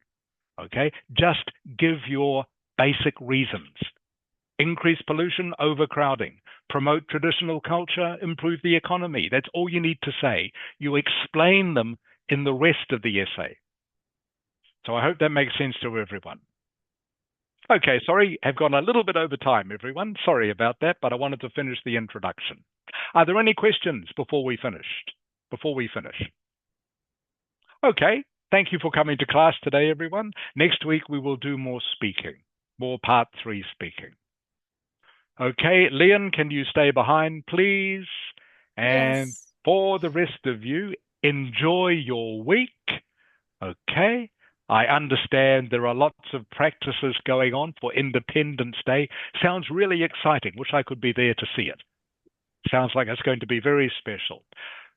Okay? Just give your basic reasons. Increase pollution, overcrowding. Promote traditional culture, improve the economy. That's all you need to say. You explain them in the rest of the essay. So I hope that makes sense to everyone. Okay, sorry, I've gone a little bit over time, everyone. Sorry about that, but I wanted to finish the introduction. Are there any questions before we finish? Okay, thank you for coming to class today, everyone. Next week we will do more speaking, more part 3 speaking. Okay, Leon, can you stay behind, please? And Yes. for the rest of you, enjoy your week. Okay, I understand there are lots of practices going on for Independence Day. Sounds really exciting. Wish I could be there to see it. Sounds like it's going to be very special.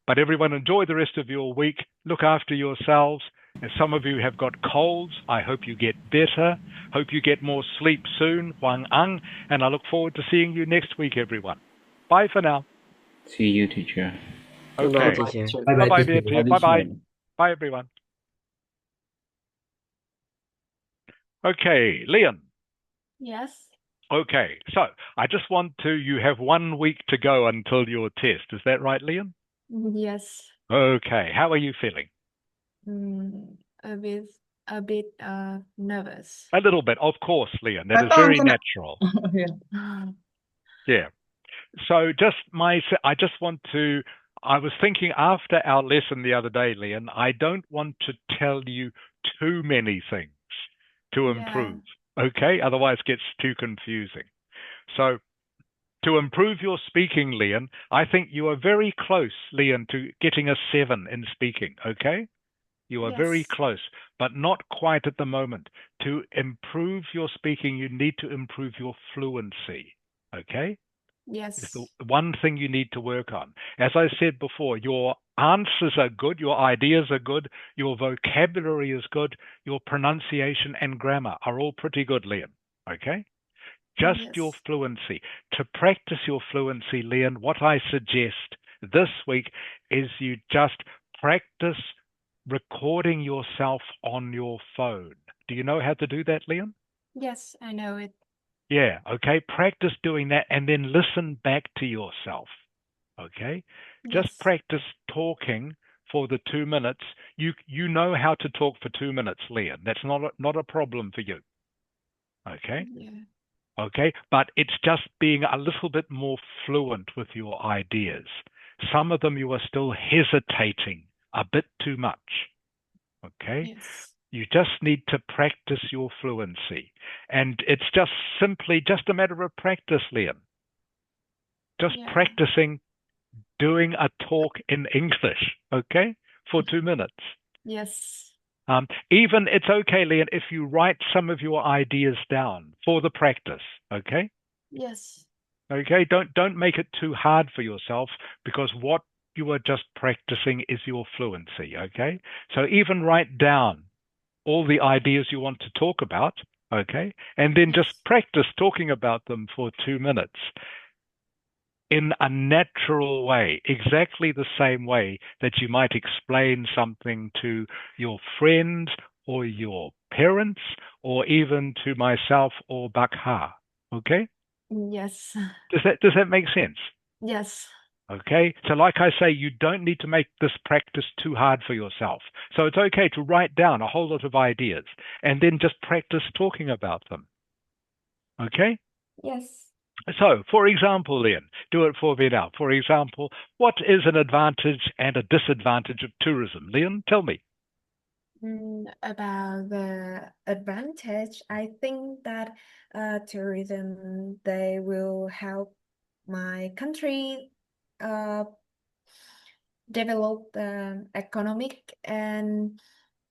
But everyone, enjoy the rest of your week. Look after yourselves. As some of you have got colds, I hope you get better. Hope you get more sleep soon. Huang Ang. And I look forward to seeing you next week, everyone. Bye for now. See you, teacher. Okay. teacher. Bye-bye, dear. Bye-bye. Bye, everyone. Okay, Leon. Yes. Okay, so I just want you have 1 week to go until your test. Is that right, Leon? Yes. Okay, how are you feeling? A bit nervous. A little bit, of course, Leon. That is very natural. Yeah. So I was thinking after our lesson the other day, Leon, I don't want to tell you too many things to improve. Okay? Otherwise it gets too confusing. So to improve your speaking, Leon, I think you are very close, Leon, to getting a 7 in speaking. Okay? You are very close, but not quite at the moment. To improve your speaking, you need to improve your fluency. Okay? Yes. It's the one thing you need to work on. As I said before, your answers are good, your ideas are good, your vocabulary is good, your pronunciation and grammar are all pretty good, Liam. Okay? just your Yes. fluency. To practice your fluency, Leon, what I suggest this week is you just practice recording yourself on your phone. Do you know how to do that, Leon? Yes, I know it. Yeah, okay. Practice doing that and then listen back to yourself. Okay? Just Yes. practice talking for the 2 minutes. You know how to talk for 2 minutes, Leon. That's not a problem for you. Okay? Yeah. Okay? But it's just being a little bit more fluent with your ideas. Some of them you are still hesitating a bit too much. Okay? Yes. You just need to practice your fluency. And it's just simply just a matter of practice, Liam. Just Yeah. practicing doing a talk in English, okay, for 2 minutes. Yes. Even it's okay, Liam, if you write some of your ideas down for the practice, okay? Yes. Okay, don't make it too hard for yourself because what you are just practicing is your fluency, okay? So even write down all the ideas you want to talk about, okay? And then just Yes. practice talking about them for 2 minutes in a natural way, exactly the same way that you might explain something to your friends or your parents or even to myself or Bakha, okay? Yes. Does that make sense? Yes. Okay, so like I say, you don't need to make this practice too hard for yourself. So it's okay to write down a whole lot of ideas and then just practice talking about them. Okay? Yes. So, for example, Leon, do it for me now. For example, what is an advantage and a disadvantage of tourism? Leon, tell me. About the advantage, I think that tourism they will help my country uh, develop the economic, and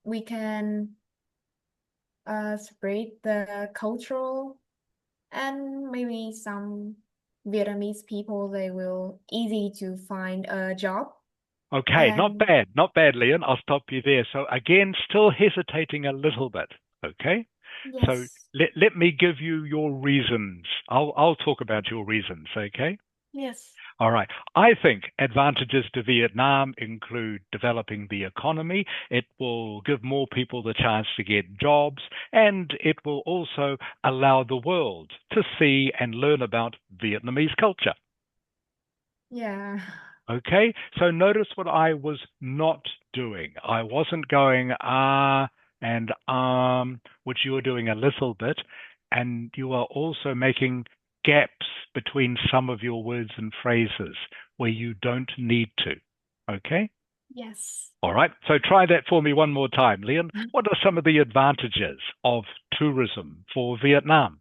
we can spread the cultural, and maybe some Vietnamese people they will easy to find a job. Okay, And not bad, Leon. I'll stop you there. So again, still hesitating a little bit. Okay, so yes, let me give you your reasons. I'll talk about your reasons. Okay. yes, All right. I think advantages to Vietnam include developing the economy. It will give more people the chance to get jobs, and it will also allow the world to see and learn about Vietnamese culture. yeah, Okay, so notice what I was not doing. I wasn't going and which you were doing a little bit, and you are also making gaps between some of your words and phrases where you don't need to. Okay? yes. All right, so try that for me one more time, Leon. What are some of the advantages of tourism for Vietnam?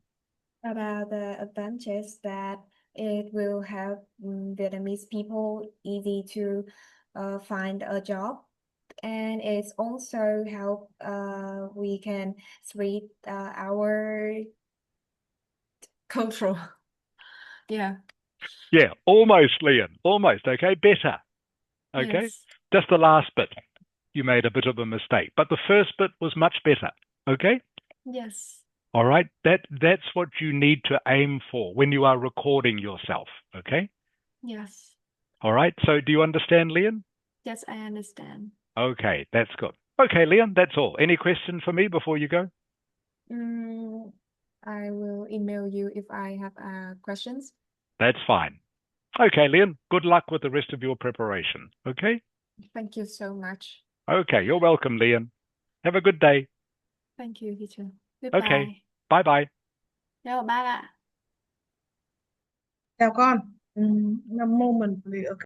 About the advantage that it will help Vietnamese people easy to find a job, and it's also help we can spread our cultural. Yeah. Yeah, almost, Leon. Almost. Okay, better. Okay, Yes. just the last bit. You made a bit of a mistake, but the first bit was much better. Okay? Yes. All right. That's what you need to aim for when you are recording yourself. Okay? Yes. All right. So do you understand, Leon? Yes, I understand. Okay, that's good. Okay, Leon, that's all. Any questions for me before you go? Mm, I will email you if I have questions. That's fine. Okay, Leon, good luck with the rest of your preparation. Okay? Thank you so much. Okay, you're welcome, Leon. Have a good day. Thank you, teacher. Okay. Goodbye. Bye-bye. Chào bye ạ. Chào con. One moment, please. Okay.